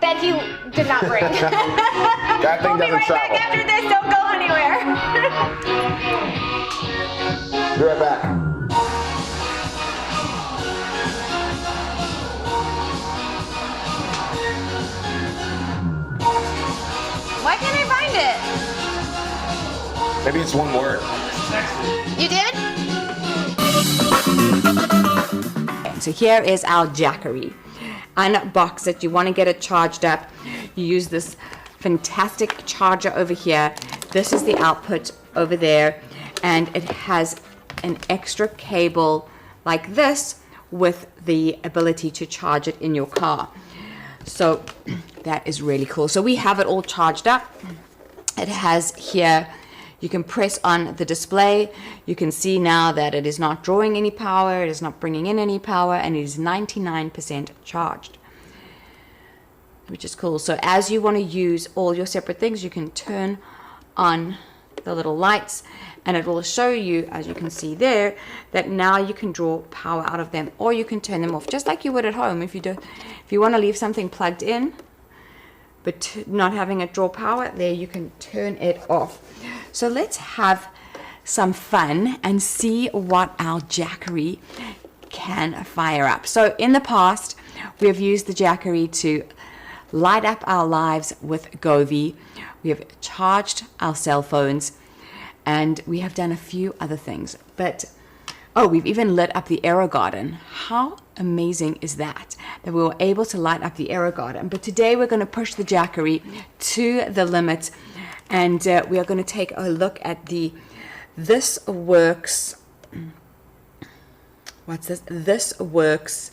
that he did not bring. That thing We'll be doesn't right back travel. after this. Don't go anywhere. Be right back. Why can't I find it? Maybe it's one word. You did? So here is our Jackery. Unbox it. You want to get it charged up. You use this fantastic charger over here. This is the output over there. And it has an extra cable like this with the ability to charge it in your car. So that is really cool. So we have it all charged up. It has here, you can press on the display. You can see now that it is not drawing any power, it is not bringing in any power, and it is 99% charged, which is cool. So as you want to use all your separate things, you can turn on the little lights, and it will show you, as you can see there, that now you can draw power out of them, or you can turn them off, just like you would at home. If you want to leave something plugged in, but not having it draw power, there you can turn it off. So let's have some fun and see what our Jackery can fire up. So in the past, we have used the Jackery to light up our lives with Govee. We have charged our cell phones, and we have done a few other things. But oh, we've even lit up the AeroGarden. How amazing is that we were able to light up the AeroGarden? But today we're going to push the Jackery to the limit, and we are going to take a look at the This Works. What's this? This Works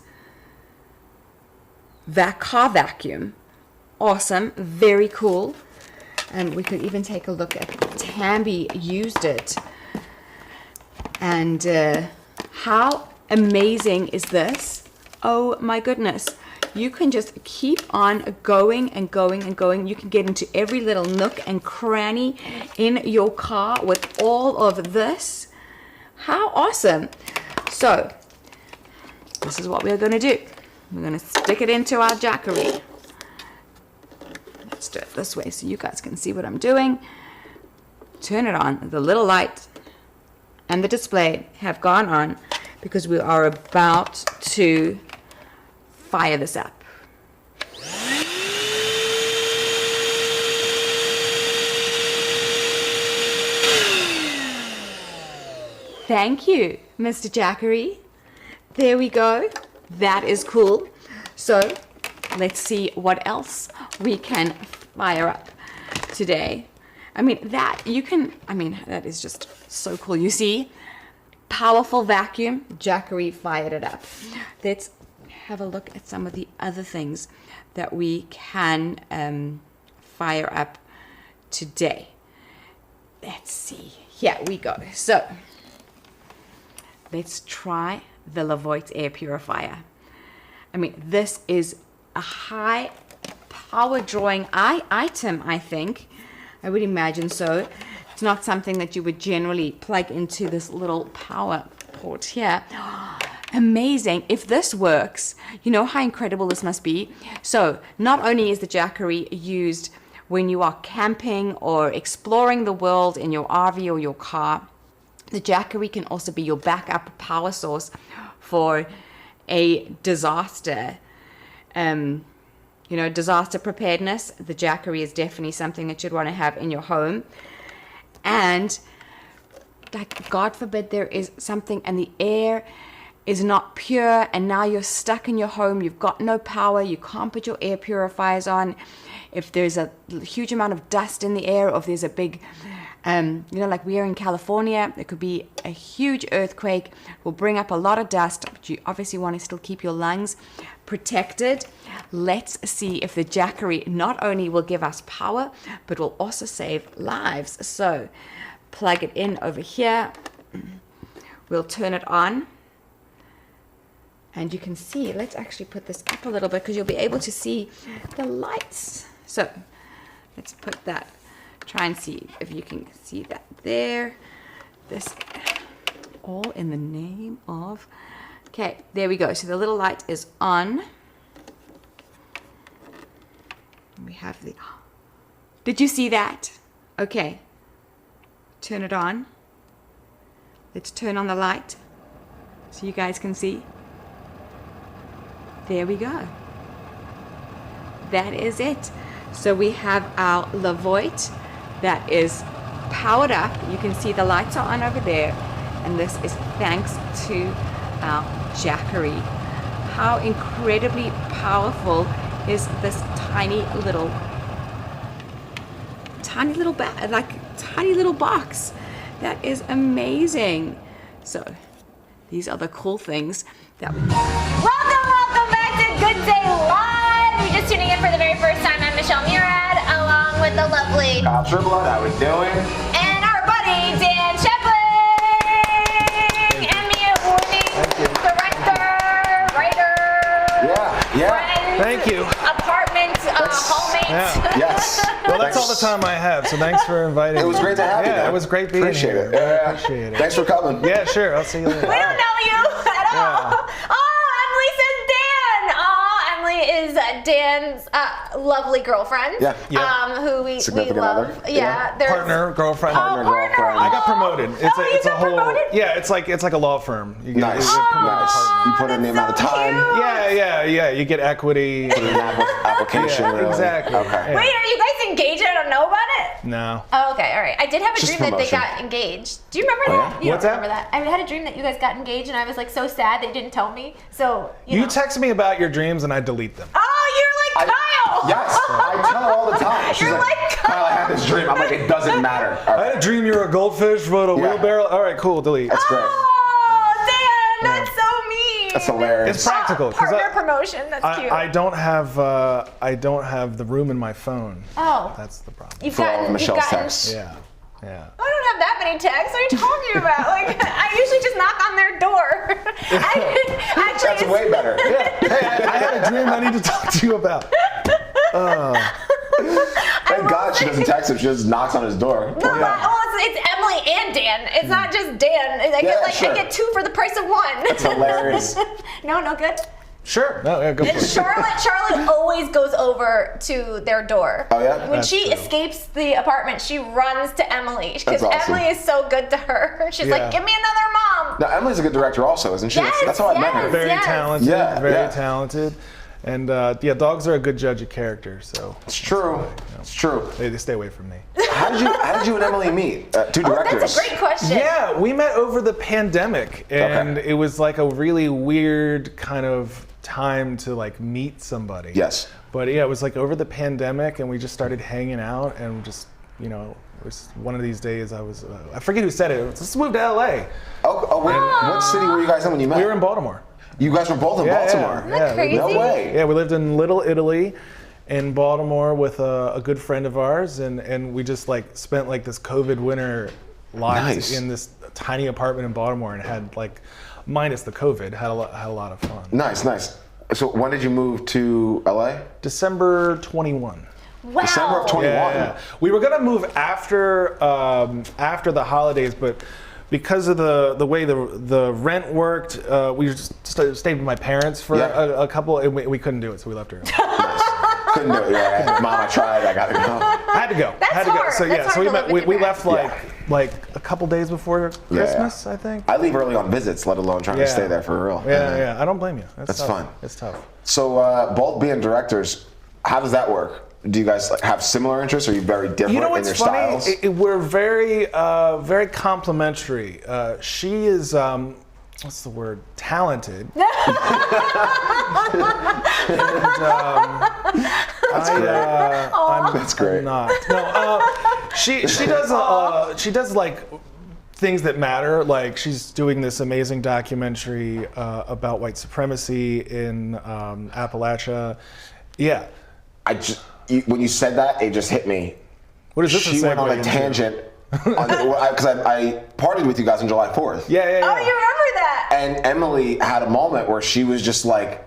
car vacuum. Awesome, very cool. And we could even take a look at Tambi used it. And how amazing is this? Oh my goodness. You can just keep on going and going and going. You can get into every little nook and cranny in your car with all of this. How awesome. So this is what we're going to do. We're going to stick it into our Jackery. Let's do it this way so you guys can see what I'm doing. Turn it on. The little light and the display have gone on because we are about to fire this up. Thank you, Mr. Jackery. There we go. That is cool. So let's see what else we can fire up today. I mean, that is just so cool. You see, powerful vacuum, Jackery fired it up. Let's have a look at some of the other things that we can fire up today. Let's see. Here we go. So let's try the Levoit air purifier. I mean, this is a high power drawing item, I think. I would imagine so. It's not something that you would generally plug into this little power port here. Amazing. If this works, you know how incredible this must be. So not only is the Jackery used when you are camping or exploring the world in your RV or your car, the Jackery can also be your backup power source for a disaster. Disaster preparedness. The Jackery is definitely something that you'd want to have in your home. And like, God forbid there is something and the air is not pure and now you're stuck in your home, you've got no power, you can't put your air purifiers on. If there's a huge amount of dust in the air, or if there's a big like we are in California, there could be a huge earthquake. It will bring up a lot of dust, but you obviously want to still keep your lungs protected. Let's see if the Jackery not only will give us power, but will also save lives. So plug it in over here. We'll turn it on. And you can see, let's actually put this up a little bit because you'll be able to see the lights. So let's put that. Try and see if you can see that there. This all in the name of... Okay, there we go. So the little light is on. We have the... Did you see that? Okay. Turn it on. Let's turn on the light so you guys can see. There we go. That is it. So we have our Levoit that is powered up. You can see the lights are on over there. And this is thanks to our Jackery. How incredibly powerful is this tiny little box. That is amazing. So these are the cool things that we Welcome back to Good Day Live. You're just tuning in for the very first time. I'm Michelle Murad, along with the lovely Kyle Trueblood, how we doing? and our buddy Dan Schepleng, Emmy awarding director, writer, Yeah. friend, Thank you. apartment, homemate. Yeah. Yes. Well, that's all the time I have, so thanks for inviting me. It was great to have you. Yeah, man. it was great being Appreciate here. it. Yeah. Appreciate it. Thanks for coming. Yeah, sure. I'll see you later. We don't know you at all. Yeah. Oh, Emily says Dan. Oh, Emily is Dan's lovely girlfriend. Yeah. Who we Significant love. other. Yeah. Yeah. There's Partner, girlfriend. Oh, partner. girlfriend. I got promoted. It's Oh, you got promoted? Yeah, it's like a law firm. You get, Nice. you get promoted Nice. partner. You put in the that's amount of so time. cute. Yeah. You get equity. Put in an application. Yeah, really. exactly. Okay. Yeah. Wait, are you guys engaged? I don't know about it. No. Oh, okay, all right. I did have a Just dream that they promotion. got engaged. Do you remember Oh, that? yeah? You What's don't that? remember that? I had a dream that you guys got engaged, and I was like so sad that you didn't tell me. So you You know. text me about your dreams and I delete them. Oh, you're like Kyle. Yes. I tell her all the time. She's You're like Kyle, I had this dream. I'm like, it doesn't matter. All I right. had a dream you're a goldfish, but a Yeah. wheelbarrow. All right, cool, delete. That's great. Oh, Dan, that's so mean. That's hilarious. It's practical. 'cause Partner promotion. That's cute. I don't have the room in my phone. Oh. That's the problem. You've For all of gotten. Michelle's you've gotten. texts. Yeah. Yeah. I don't have that many texts. What are you talking about? Like, I usually just knock on their door. Actually, That's it's- way better. Hey, I had a dream I need to talk to you about. Thank God she doesn't text him. She just knocks on his door. No, it's Emily and Dan. It's not just Dan. I get sure. I get two for the price of one. That's hilarious. No good. Sure. No, yeah, go for And it. Charlotte always goes over to their door. Oh, yeah? When That's she true. escapes the apartment, she runs to Emily because That's awesome. Emily is so good to her. She's Yeah. like, "Give me another mom." Now, Emily's a good director also, isn't she? Yes, That's how I met her. yes. Very talented. Yeah, Very yeah. talented. And yeah, dogs are a good judge of character, so It's true. It's true. they stay away from me. How did you and Emily meet? Two directors. Oh, that's a great question. Yeah, we met over the pandemic, and Okay. it was like a really weird kind of time to like meet somebody. Yes. But yeah, it was like over the pandemic, and we just started hanging out, and just it was one of these days I was I forget who said it. Let's move to LA. What city were you guys in when you met? We were in Baltimore. You guys were both in Baltimore. Isn't that crazy? No way. Yeah, we lived in Little Italy in Baltimore with a good friend of ours, and we just like spent like this COVID winter locked Nice. in this tiny apartment in Baltimore, and had like, minus the COVID, had a lot of fun. Nice. So when did you move to LA? December 21. Wow. December of 21. Yeah, we were gonna move after the holidays, but because of the way the rent worked, we just stayed with my parents for Yeah. a couple, and we couldn't do it, so we left early. Couldn't do it. Yeah. Mom, I tried. I gotta go. I had to go. That's had to go. hard. So That's yeah, hard so we to live met. with We your left like a couple days before Christmas, I think. I leave early on visits, let alone trying to stay there for real. Yeah. I don't blame you. That's tough. fine. It's tough. So both being directors, how does that work? Do you guys like, have similar interests? Or are you very different You know in what's your funny? styles? We're very complementary. She is what's the word? Talented. That's great. I'm not. No, she does like things that matter. Like she's doing this amazing documentary about white supremacy in Appalachia. Yeah. When you said that, it just hit me. What is this? She went on a tangent because I partied with you guys on July 4th. Yeah. Oh, you remember that? And Emily had a moment where she was just like,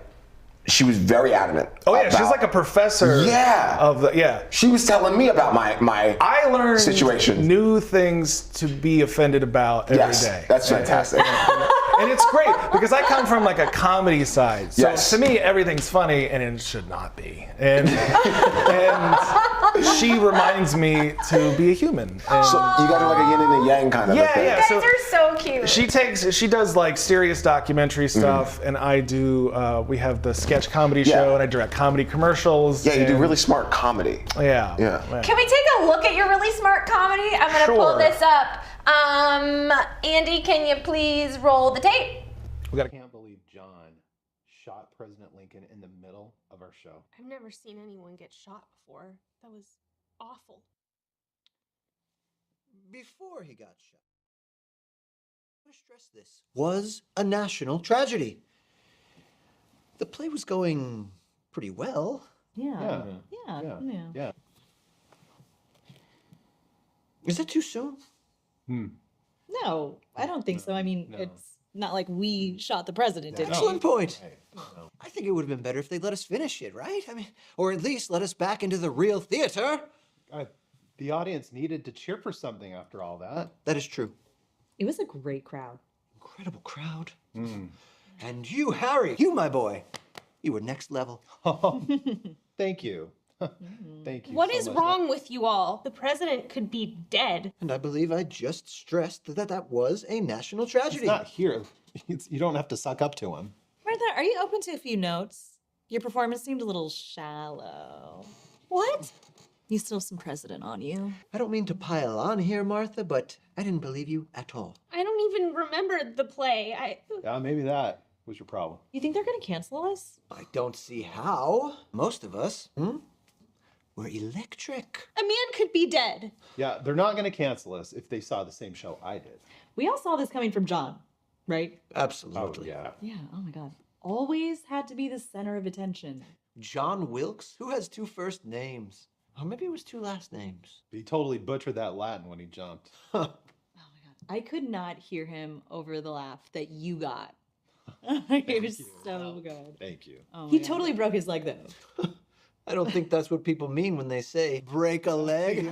she was very adamant. Oh yeah, she's about- like a professor. Yeah. Of the yeah. She was telling me about my I learned situation. new things to be offended about every day. Yes, that's fantastic. And it's great because I come from like a comedy side. So Yes. to me, everything's funny and it should not be. And she reminds me to be a human. And So you guys are like a yin and a yang kind of a thing. yeah. You guys So are so cute. she does like serious documentary stuff, and I do. We have the sketch comedy show, and I direct comedy commercials. Yeah, you do and- really smart comedy. Yeah. Yeah. Can we take a look at your really smart comedy? I'm gonna pull Sure. this up. Andy, can you please roll the tape? I can't believe John shot President Lincoln in the middle of our show. I've never seen anyone get shot before. That was awful. Before he got shot, I stress this was a national tragedy. The play was going pretty well. Yeah. Yeah. Is that too soon? No, I don't think so. I mean, it's not like we shot the president, did we? Excellent point. I think it would have been better if they let us finish it, right? I mean, or at least let us back into the real theater. The audience needed to cheer for something after all that. That is true. It was a great crowd. Incredible crowd. And you, Harry, you, my boy, you were next level. Thank you. Thank you. What so is much. wrong with you all? The president could be dead. And I believe I just stressed that was a national tragedy. He's not here. You don't have to suck up to him. Martha, are you open to a few notes? Your performance seemed a little shallow. What? You still have some president on you. I don't mean to pile on here, Martha, but I didn't believe you at all. I don't even remember the play. Yeah, maybe that was your problem. You think they're gonna cancel us? I don't see how. Most of us, we're electric. A man could be dead. Yeah, they're not going to cancel us if they saw the same show I did. We all saw this coming from John, right? Absolutely. Oh, yeah. Yeah, oh my God. Always had to be the center of attention. John Wilkes, who has 2 first names. Or maybe it was 2 last names. He totally butchered that Latin when he jumped. Oh my God. I could not hear him over the laugh that you got. It was so good. Thank you. Oh he totally broke his leg though. I don't think that's what people mean when they say break a leg.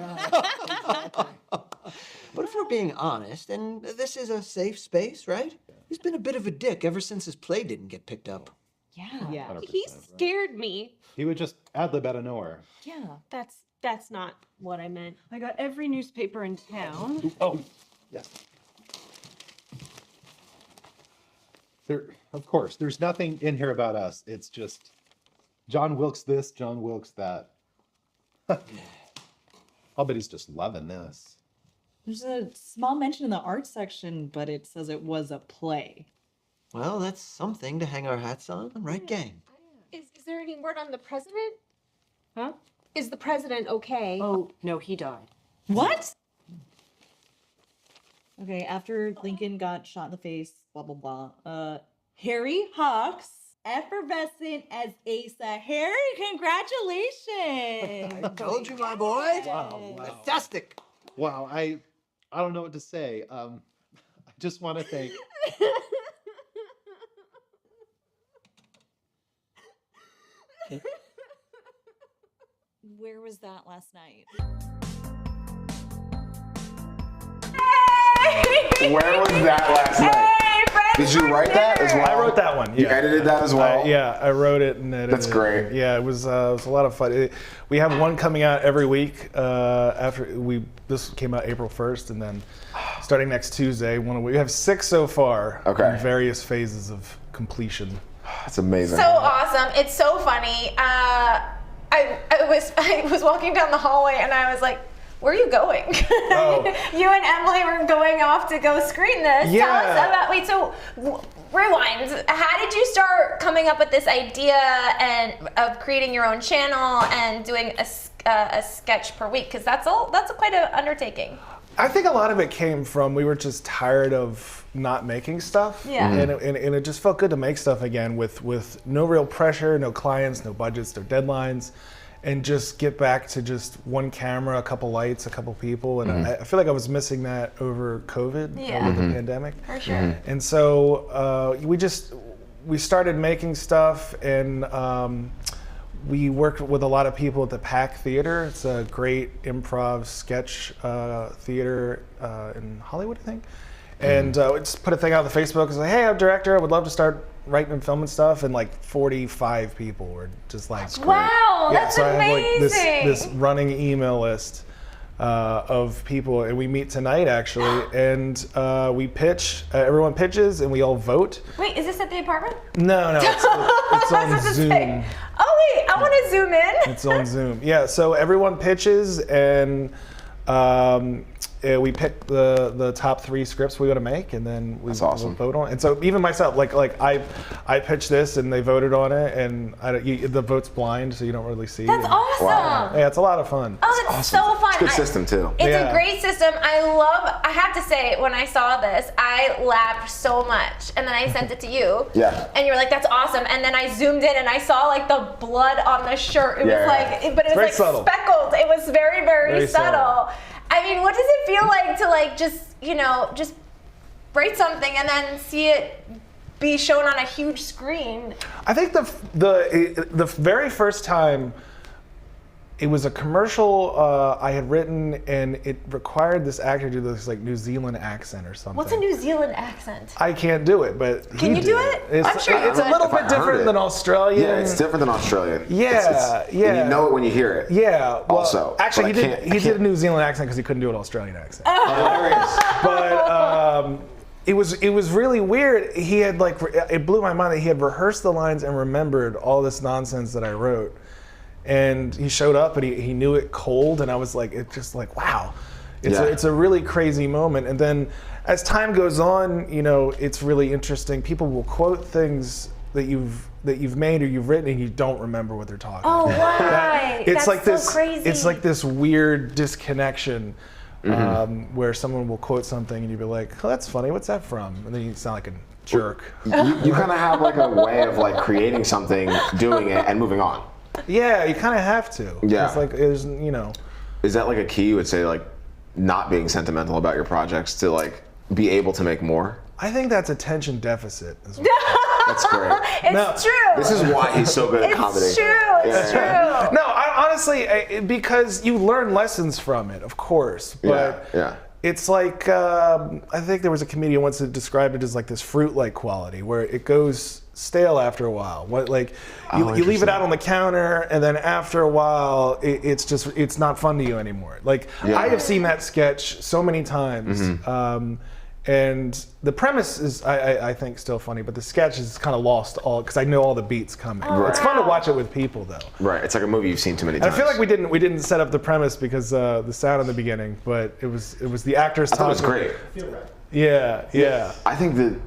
But if we're being honest, and this is a safe space, right? He's been a bit of a dick ever since his play didn't get picked up. Yeah. 100%, He scared me. He would just ad-lib out of nowhere. Yeah. That's not what I meant. I got every newspaper in town. Oh, yes. Of course, there's nothing in here about us. It's just John Wilkes this, John Wilkes that. I'll bet he's just loving this. There's a small mention in the art section, but it says it was a play. Well, that's something to hang our hats on, right, gang? Is there any word on the president? Huh? Is the president okay? Oh, no, he died. What? Okay, after Lincoln got shot in the face, blah, blah, blah. Harry Hawks, effervescent as Asa. Harry, congratulations! I told you, my boy. Wow. Fantastic. Wow, I don't know what to say. I just want to thank. Where was that last night? Where was that last night? Did you write that as well? I wrote that one. You Yeah. edited that as well? I wrote it and edited That's it. great. Yeah, it was a lot of fun. We have one coming out every week. This came out April 1st, and then starting next Tuesday, we have 6 so far. Okay. In various phases of completion. That's amazing. So awesome. It's so funny. I was walking down the hallway and I was like, where are you going? Oh. You and Emily were going off to go screen this. Yeah. Tell us about, rewind. How did you start coming up with this idea of creating your own channel and doing a sketch per week? Because that's quite an undertaking. I think a lot of it came from we were just tired of not making stuff. Yeah. And it just felt good to make stuff again with no real pressure, no clients, no budgets, no deadlines, and just get back to just one camera, a couple lights, a couple people. And I feel like I was missing that over COVID, over the pandemic. For sure. And so we started making stuff, and we worked with a lot of people at the PAC Theater. It's a great improv sketch theater in Hollywood, I think. And we just put a thing out on the Facebook. It's like, hey, I'm a director. I would love to start writing and filming stuff. And like 45 people were just like, Wow, that's so I have like amazing. this running email list of people, and we meet tonight actually, and we pitch. Everyone pitches, and we all vote. Wait, is this at the apartment? No, it's on Zoom. Oh wait, I want to zoom in. It's on Zoom. Yeah, so everyone pitches, and we pick the top 3 scripts we want to make, and then we'll vote on it. And so even myself, like I pitched this, and they voted on it, and the vote's blind, so you don't really see. That's awesome. Wow. Yeah, it's a lot of fun. Oh, that's so fun. It's a good system too. It's a great system. I have to say, when I saw this, I laughed so much. And then I sent it to you. Yeah. And you were like, that's awesome. And then I zoomed in and I saw like the blood on the shirt. It was like, but it was like subtle. Speckled. It was very, very subtle. I mean, what does it feel like to like just write something and then see it be shown on a huge screen? I think the very first time it was a commercial I had written, and it required this actor to do this like New Zealand accent or something. What's a New Zealand accent? I can't do it, but Can you do it? I'm sure it's a little bit different than Australian. Yeah, it's different than Australian. Yeah, And you know it when you hear it. Yeah. Well, also, actually, he did a New Zealand accent because he couldn't do an Australian accent. Hilarious. But it was really weird. He had it blew my mind that he had rehearsed the lines and remembered all this nonsense that I wrote. And he showed up and he knew it cold, and I was like, it's just like, wow. It's a really crazy moment. And then as time goes on, it's really interesting. People will quote things that you've made or you've written, and you don't remember what they're talking about. Oh, right. It's That's like this. so crazy. It's like this weird disconnection where someone will quote something and you'll be like, oh, that's funny. What's that from? And then you sound like a jerk. You kind of have like a way of like creating something, doing it, and moving on. Yeah, you kind of have to. Yeah. It's like there's Is that like a key? You would say like not being sentimental about your projects to like be able to make more? I think that's attention deficit as well. That's great. It's true. This is why he's so good at comedy. It's true. It's true. No, honestly, because you learn lessons from it, of course. But it's like, I think there was a comedian once that described it as like this fruit-like quality, where it goes stale after a while. You leave it out on the counter, and then after a while, it's not fun to you anymore. Like, I have seen that sketch so many times. And the premise is, I think, still funny, but the sketch is kind of lost all because I know all the beats coming. It's fun to watch it with people, though. Right, it's like a movie you've seen too many And times. I feel like we didn't set up the premise because the sound in the beginning, but it was the actors. I thought it was great. Yeah. I think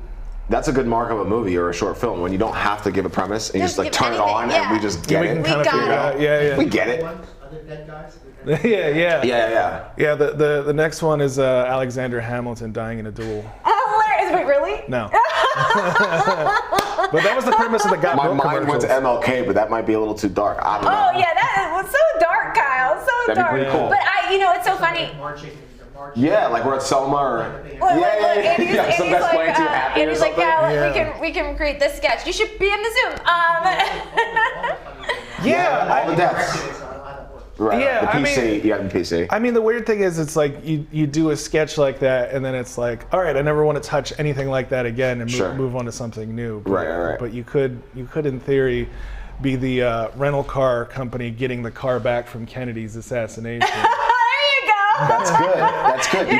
that's a good mark of a movie or a short film when you don't have to give a premise and you just like turn it on and we just get it. We can kind of figure it out. Yeah. We get it. Are they dead guys? Yeah. The next one is Alexander Hamilton dying in a duel. Oh, hilarious. Wait, really? No. But that was the premise of the My mind went to MLK, but that might be a little too dark. I don't know. Oh yeah, that was so dark, Kyle. So That'd be dark. pretty cool. But it's so funny. Yeah, like we're at Selma or Andy's some guy's playing too happy or Andy's like, something. yeah, we can create this sketch. You should be in the Zoom. All the deaths. Right. Yeah, the PC. You got the PC. I mean, the weird thing is, it's like you do a sketch like that, and then it's like, all right, I never want to touch anything like that again, and move on to something new. But, Right. But you could, in theory, be the rental car company getting the car back from Kennedy's assassination. That's good.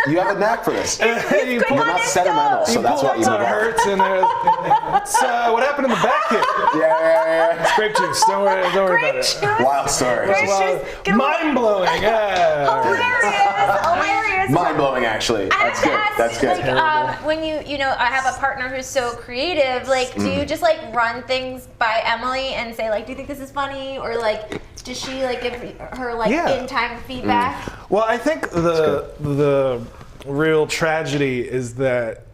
You have a knack for this. You're not sentimental, so that's why you move on. Hurts and what happened in the back here? Yeah. It's grape juice. Don't worry about it. Wild story. Mind blowing. Yeah. Hilarious. Mind blowing, actually. That's good. That's good. Like, when I have a partner who's so creative. Like, do you just like run things by Emily and say like, do you think this is funny, or like, does she like give her like in-time feedback? Well, I think the real tragedy is that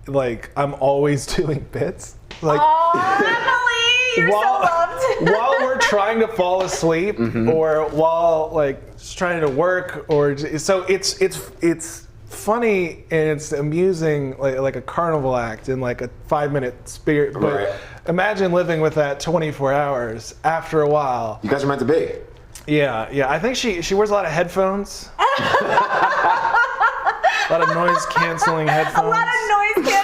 like I'm always doing bits. Like, Emily, you're so loved. While we're trying to fall asleep, or while like just trying to work, so it's funny and it's amusing, like a carnival act in like a 5-minute spirit. But imagine living with that 24 hours. After a while, you guys are meant to be. Yeah. I think she wears a lot of headphones. A lot of noise canceling headphones. Hilarious.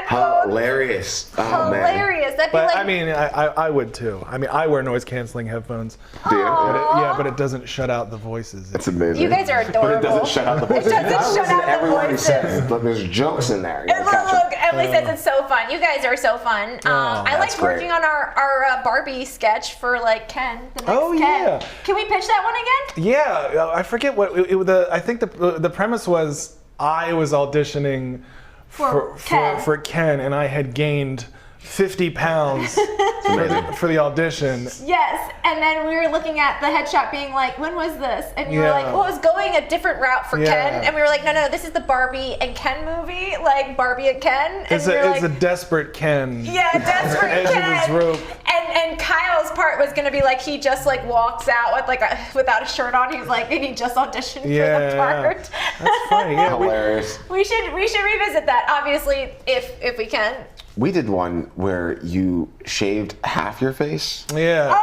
Oh, Hilarious. Oh, hilarious. Because that'd be But like. I mean, I would too. I mean, I wear noise canceling headphones. Do you? But it doesn't shut out the voices. It's amazing. You guys are adorable. But it doesn't shut out the voices. It doesn't shut out the every word he voices. says. Look, there's jokes in there. You And gotta catch 'em. look, Emily says it's so fun. You guys are so fun. I that's like working great. on our Barbie sketch for like Ken. The next Oh, Ken. yeah. Can we pitch that one again? Yeah, I forget what I think the premise was. I was auditioning For Ken. for Ken, and I had gained 50 pounds for the audition. Yes, and then we were looking at the headshot being like, when was this? And you were Yeah. like, well, it was going a different route for Yeah. Ken. And we were like, no, this is the Barbie and Ken movie, like Barbie and Ken. And It's we were a like, desperate Ken. yeah, desperate Edge of Ken. his rope. And Kyle's part was gonna be like he just like walks out with without a shirt on. He's like, and he just auditioned for the part. That's funny. Yeah, Hilarious. We should revisit that, obviously, if we can. We did one where you shaved half your face, yeah.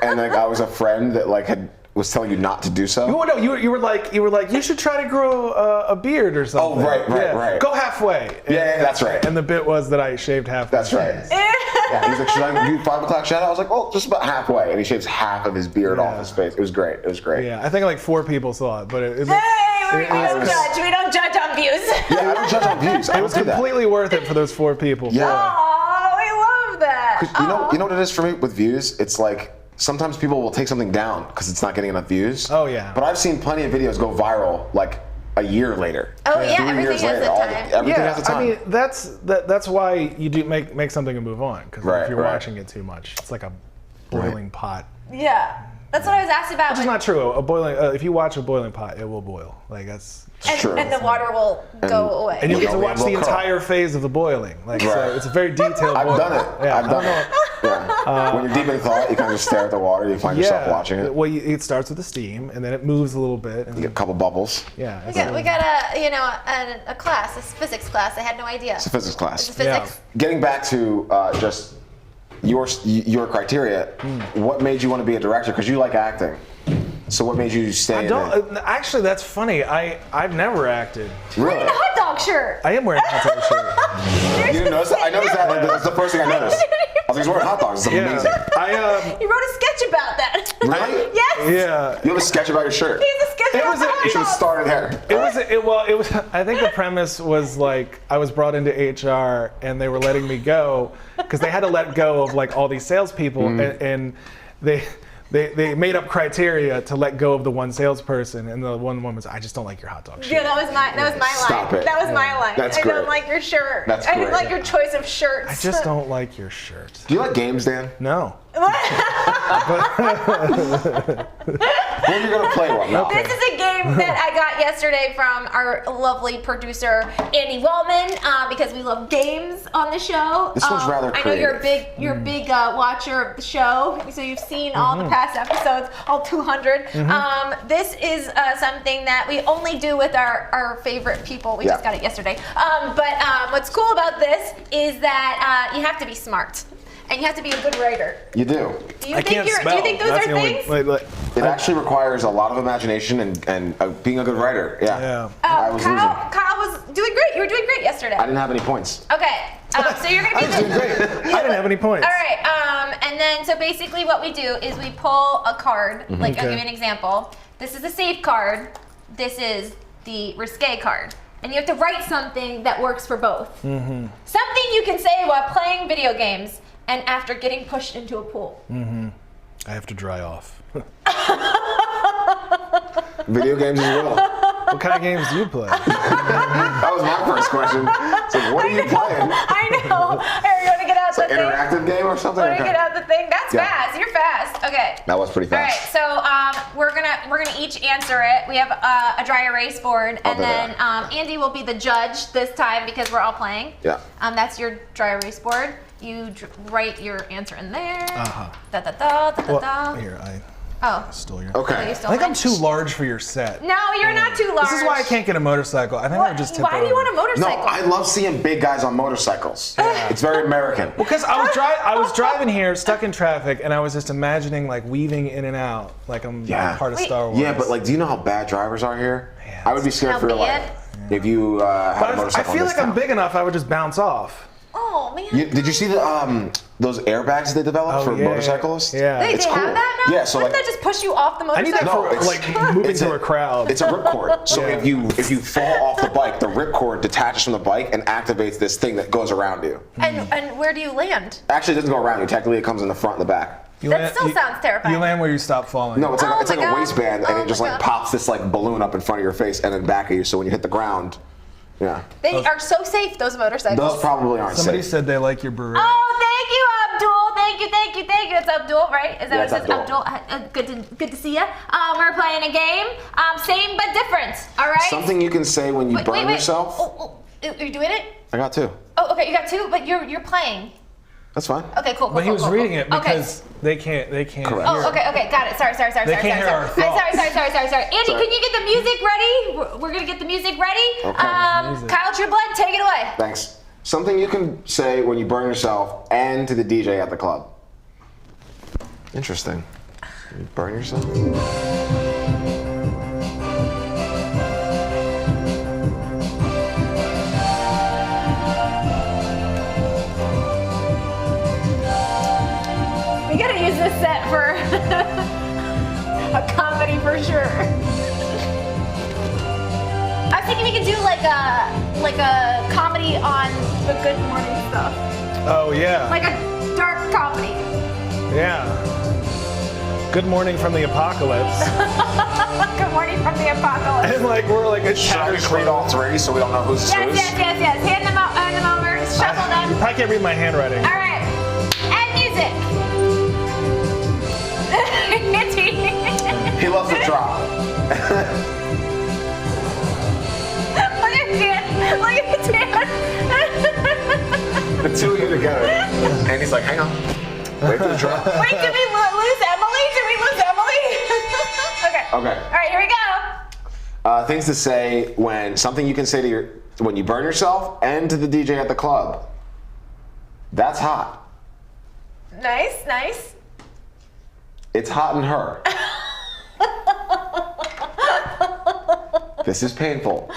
and like I was a friend that like was telling you not to do so. No, you were like you should try to grow a beard or something. Oh, right, right. Go halfway. Yeah, that's right. And the bit was that I shaved half. That's right. Yeah, he's like, should I do 5 o'clock shadow? I was like, oh, just about halfway, and he shaves half of his beard off his face. It was great. It was great. Yeah, I think like 4 people saw it, but it Hey, we don't judge. We don't judge on views. Yeah, I don't judge on views. It was completely worth it for those 4 people. Yeah. Oh, we love that. You know what it is for me with views? It's like sometimes people will take something down because it's not getting enough views. Oh yeah. But I've seen plenty of videos go viral like a year later. Oh yeah, 3 everything years has later. a time. Everything has a time. I mean that's why you do make something and move on, because Right, if you're right. watching it too much, it's like a boiling pot. Yeah, that's what I was asked about. Which is not true. A boiling if you watch a boiling pot, it will boil. Like that's true. And the water will go away. and you get to we watch have the a little curl. entire phase of the boiling. Like Right. so, it's a very detailed. I've boil. done it. Yeah, I've done it. Yeah. When you're deep in thought, you kind of just stare at the water. You find yourself watching it. Well, it starts with the steam, and then it moves a little bit. And You get a couple bubbles. yeah. we got a class, a physics class. I had no idea. It's a physics class. It's a physics. Getting back to just your criteria, what made you want to be a director? Because you like acting. So what made you stay I in it? don't. Actually, that's funny. I've never acted. Really? A hot dog shirt. I am wearing a hot dog shirt. You didn't notice that? I noticed that. Like, that's the first thing I noticed. I was like, he's wearing hot dogs. It's amazing. He wrote a sketch about that. Really? Yes. Yeah. You have a sketch about your shirt. He has a sketch about the hot You should have dogs. started there. It was. I think the premise was like I was brought into HR and they were letting me go because they had to let go of like all these salespeople and they made up criteria to let go of the one salesperson, and the one woman was, I just don't like your hot dog shirt. Yeah, that was my line. Stop it. That was my line. That's I great. don't like your shirt. That's I didn't great. like your choice of shirts. I just don't like your shirt. Do you like games, Dan? No. When are you gonna play one? No. This is a game that I got yesterday from our lovely producer Andy Wellman because we love games on the show. This one's rather I know you're a creative. big watcher of the show, so you've seen all the past episodes, all 200. This is something that we only do with our favorite people. We just got it yesterday. But what's cool about this is that you have to be smart. And you have to be a good writer. You do. Do you think those are things? It actually requires a lot of imagination and being a good writer. Yeah. I was losing. Kyle was doing great. You were doing great yesterday. I didn't have any points. Okay. So you're gonna be I was doing great. I didn't have any points. All right. And then so basically what we do is we pull a card. Like I'll give you an example. This is the safe card. This is the risque card. And you have to write something that works for both. Something you can say while playing video games and after getting pushed into a pool. I have to dry off. Video games as well. What kind of games do you play? That was my first question. So what are you playing? I know. Harry, you want to get out It's the an thing? interactive game or something? Want to get out the thing? That's Yeah. fast. You're fast. Okay. That was pretty All right, fast. so we're gonna each answer it. We have a dry erase board, I'll and do then that. Andy will be the judge this time because we're all playing. Yeah. That's your dry erase board. You write your answer in there. Uh-huh. Da da da da da Well, da. here, I Oh. stole your. Okay. Oh, you I stole think I'm mine? too large for your set. No, you're not too large. This is why I can't get a motorcycle. I think I would just tip Why do you over. want a No, motorcycle? I love seeing big guys on motorcycles. It's very American. Because I was driving here, stuck in traffic, and I was just imagining like weaving in and out, like I'm Yeah. part of Wait. Star Wars. Yeah, but like, do you know how bad drivers are here? Yeah. I would be scared How for your bad? life if you had But a I motorcycle. feel in like this I'm town. big enough. I would just bounce off. Oh Did you see those airbags they developed for motorcyclists? Yeah. They It's have cool. that now? Yeah, so Wouldn't like- that just push you off the I need that motorcycle? for like moving through a crowd. It's a ripcord. So Yeah. if you fall off the bike, the ripcord detaches from the bike and activates this thing that goes around you. And where do you land? Actually, it doesn't go around you. Technically, it comes in the front and the back. That still sounds terrifying. You land where you stop falling. No, it's like Oh it's like my a God. waistband, and Oh it just my like God. pops this like balloon up in front of your face and then back at you. So when you hit the ground, yeah, They are so safe, those motorcycles. those probably aren't Somebody safe. said they like your beret. Oh, thank you, Abdul. Thank you. It's Abdul, right? Is that Yeah, what it it's says? Abdul. Good to see you. We're playing a game. Same but different. All right. Something you can say when you burn yourself. Oh, are you doing it? I got two. Oh, okay. You got two, but you're playing. That's fine. Okay, cool. But he was reading it Okay. because they can't. Correct. Oh, okay, got it. Sorry. They can't hear our Sorry. Andy, Sorry. can you get the music ready? We're gonna get the music ready. Okay. Music. Kyle Trueblood, take it away. Thanks. Something you can say when you burn yourself and to the DJ at the club. Interesting. You burn yourself? We gotta use this set for a comedy for sure. I was thinking we could do like a comedy on the Good Morning stuff, Oh yeah. like a dark comedy. Yeah. Good morning from the apocalypse. Good Morning from the Apocalypse. And like we're like a Should I chatter just read all three so we don't know who's whose? Yes. Hand them over. Shuffle You them. probably can't read my handwriting. All right. And music. He loves the drop. Look at Dan. The two of you together. And he's like, hang on. Wait for the drop. Wait, did we lose Emily? Okay. Okay. All right, here we go. Things to say when something you can say to when you burn yourself and to the DJ at the club. That's hot. Nice. It's hot in her. This is painful.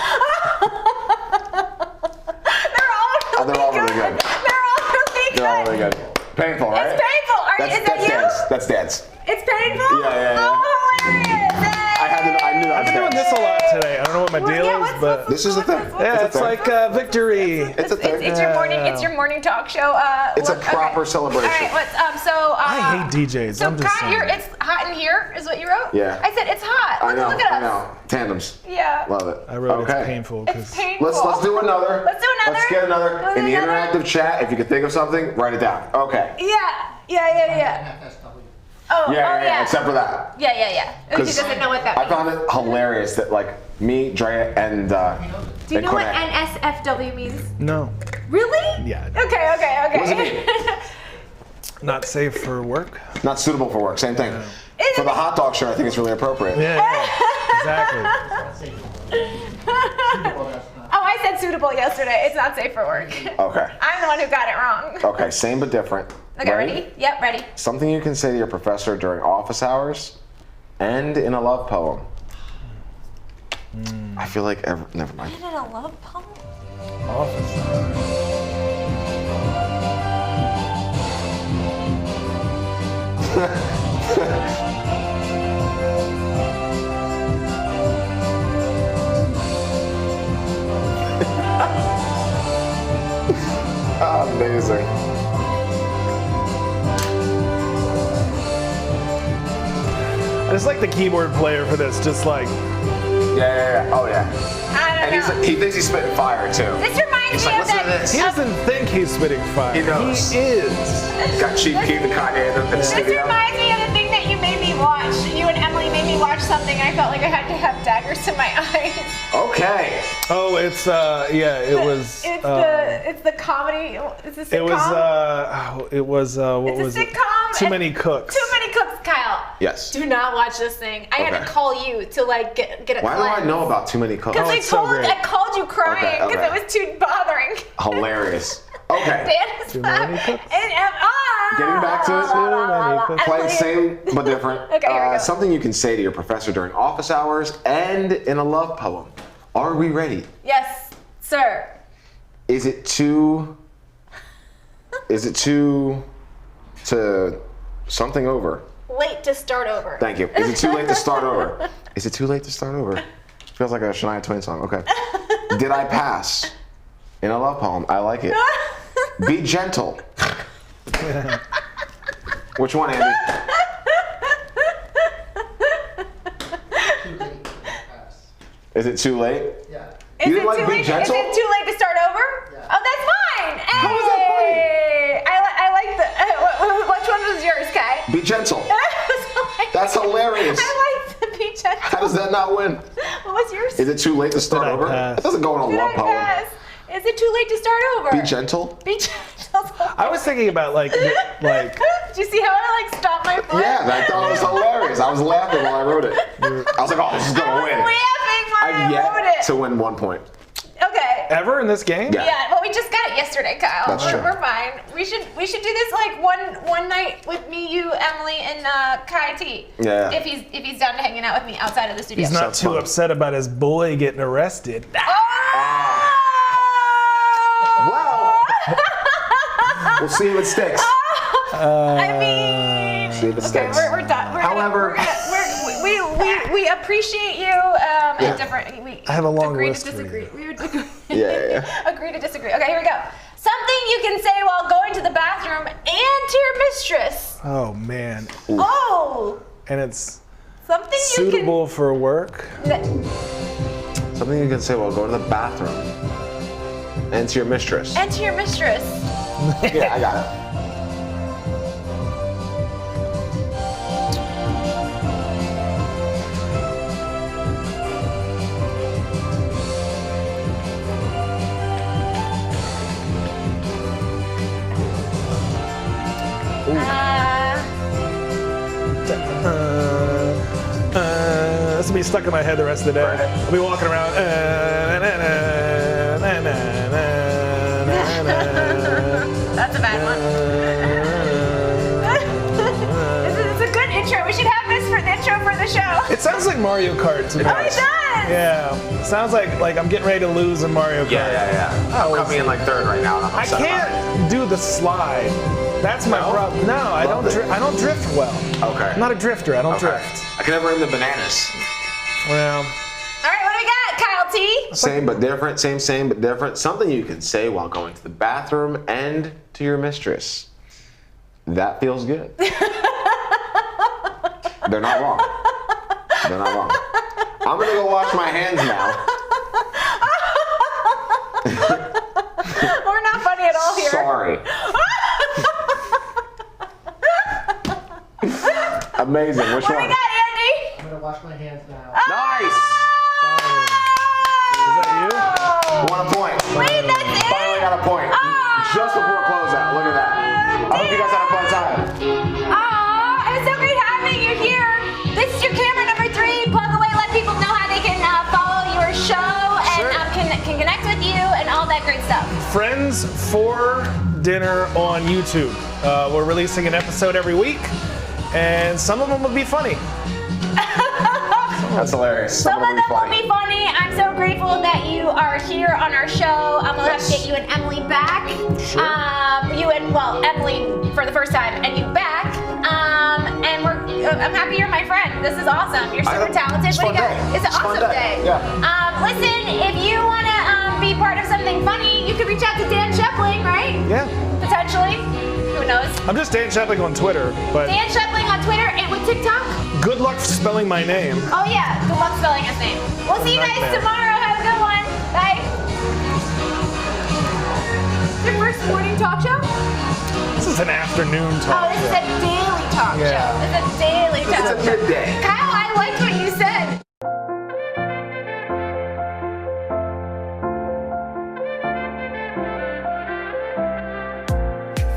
They're all really good. They're all really good. Painful, right? It's painful. Is that you? Dance. That's dance. It's painful? Yeah. Oh, hilarious. I knew that I've was been doing dance. this a lot today. I don't know what my deal is, but This is the thing. yeah, it's like victory. It's a thing. It's your morning talk show. It's a look. proper Okay. celebration. All right, I hate DJs. So I'm just saying. it's hot in here, is what you wrote? Yeah. I said it's hot. I know. Look at us. I know. Tandems. Yeah. Love it. I wrote okay. it's painful It's because painful. Let's do another. Let's do another. Let's get another. Let's In do the another. interactive chat, if you could think of something, write it down. Okay. Yeah. FSW. Yeah. Except for that. Yeah. He doesn't know what that I means. found it hilarious that like me, Drea, and Do you know what NSFW means? no, Really? Yeah. Okay. What does it not safe for work. Not suitable for work. Same thing. For the hot dog show, I think it's really appropriate. Yeah, exactly. Oh, I said suitable yesterday. It's not safe for work. Okay. I'm the one who got it wrong. Okay. Same but different. Okay, ready? Yep, ready. Something you can say to your professor during office hours, and in a love poem. I feel like never mind. Isn't it a love poem? Amazing. I just like the keyboard player for this. Just like Yeah. Oh yeah. I don't know. He thinks he's spitting fire too. This reminds He's me like, of listen to that. this. he doesn't think he's spitting fire. He knows. He is. Got Chief Keef and Kanye in the This studio. reminds me of the thing that you made me watch. You and Emily made me watch something. I felt like I had to have daggers in my eyes. Okay. Oh, it's it was. It's the comedy. It's a sitcom. It was what It's a was it? sitcom Too and- Many Cooks. Too Many Cooks, Kyle. Yes. Do not watch this thing. I had Okay. to call you to like get a Why do I know about Too Many Cooks? Because it's so great. I called you crying because Okay. it was too bothering. Hilarious. Okay. Dan is Too many cooks. Getting back to it. Playing same but different. Okay, here we go. Something you can say to your professor during office hours and in a love poem. Are we ready? Yes, sir. Is it too Is it to something over? Late to start over. Thank you. Is it too late to start over? Is it too late to start over? Feels like a Shania Twain song. Okay. Did I pass in a love poem? I like it. Be gentle. Which one, Andy? Is it too late? Yeah. Is You it didn't like too Be late? Gentle? Is it too late to start over? Yeah. Oh, that's fine. Hey! How is that funny? I like the. Which one was yours, Kai? Be gentle. That's hilarious. I like the Be Gentle. How does that not win? What was yours? Is it too late to start Did I over? pass? That doesn't go in a Did love I poem. pass? Is it too late to start over? Be gentle. Be gentle. I was thinking about like Did you see how I like stopped my foot? Yeah, I thought it was hilarious. I was laughing while I wrote it. I was like, oh, this is I gonna was win. laughing while I I've wrote yet it. to win 1 point. Okay. ever in this game. Yeah. Yeah, well, we just got it yesterday, Kyle. That's true. We're fine. We should do this like one night with me, you, Emily, and Kai T. Yeah. If he's down to hanging out with me outside of the studio. He's not Sounds too fun. upset about his boy getting arrested. Well, we'll see if it sticks. I mean, See if it okay, sticks. we're done. However, we appreciate you. And different. We I have a long agree list to for disagree. you. We would agree. Yeah. Agree to disagree. Okay, here we go. Something you can say while going to the bathroom and to your mistress. Oh man. Oh. And it's Something you suitable for work. Something you can say while going to the bathroom. And to your mistress. And to your mistress. Yeah, I got it. This will be stuck in my head the rest of the day. I'll be walking around. That's a bad one. It's a good intro. We should have this for the intro for the show. It sounds like Mario Kart to me. Oh, it does. Yeah. It sounds like I'm getting ready to lose in Mario Kart. Yeah. I'm coming in like third right now. And I'm I upset about it. can't do the slide. That's my problem. No, I don't. I don't drift well. Okay. I'm not a drifter. I don't Okay. drift. I can never aim the bananas. Well, All right, what do we got, Kyle T? Same but different, same but different. Something you can say while going to the bathroom and to your mistress. That feels good. They're not wrong. They're not wrong. I'm gonna go wash my hands now. We're not funny at all here. Sorry. Amazing. Which What do one? we got, Andy? I'm gonna wash my hands now. Nice. is that you? 1 point. Wait, that's it? Finally got a point. Just before closeout. Look at that. I hope you guys had a fun time. Aw, it was so great having you here. This is your camera number 3. Plug away, let people know how they can follow your show and can connect with you and all that great stuff. Friends for Dinner on YouTube. We're releasing an episode every week, and some of them will be funny. That's hilarious. Some of them will be funny. I'm so grateful that you are here on our show. I'm gonna have to get you and Emily back. Emily for the first time and you back. And I'm happy you're my friend. This is awesome. You're super talented. It's a What do you fun got? day. It's an It's a fun awesome day. day. Yeah. Listen, if you wanna be part of something funny, you could reach out to Dan Schepleng, right? Yeah. Potentially. Who knows? I'm just Dan Schepleng on Twitter, but Dan Schepleng on Twitter and with TikTok. good luck spelling my name. Oh yeah, good luck spelling his name. We'll see you guys Nightmare. tomorrow. Have a good one. Bye. Your first morning talk show? This is an afternoon Oh, talk. this is a daily talk Yeah. show. This is a daily talk It's a show. midday. Kyle, I liked what you said.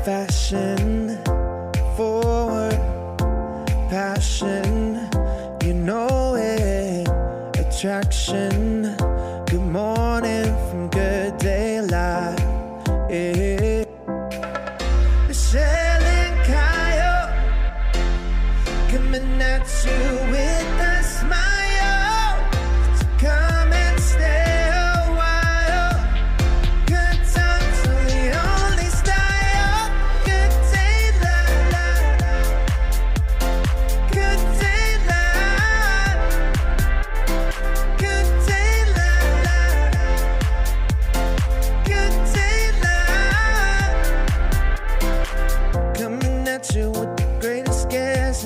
Fashion forward, passion, you know it. Attraction, good morning from good daylight. Yeah. Michelle and Kyle coming at you with a smile. So come and stay a while. Good times are the only style.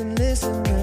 listen, listen.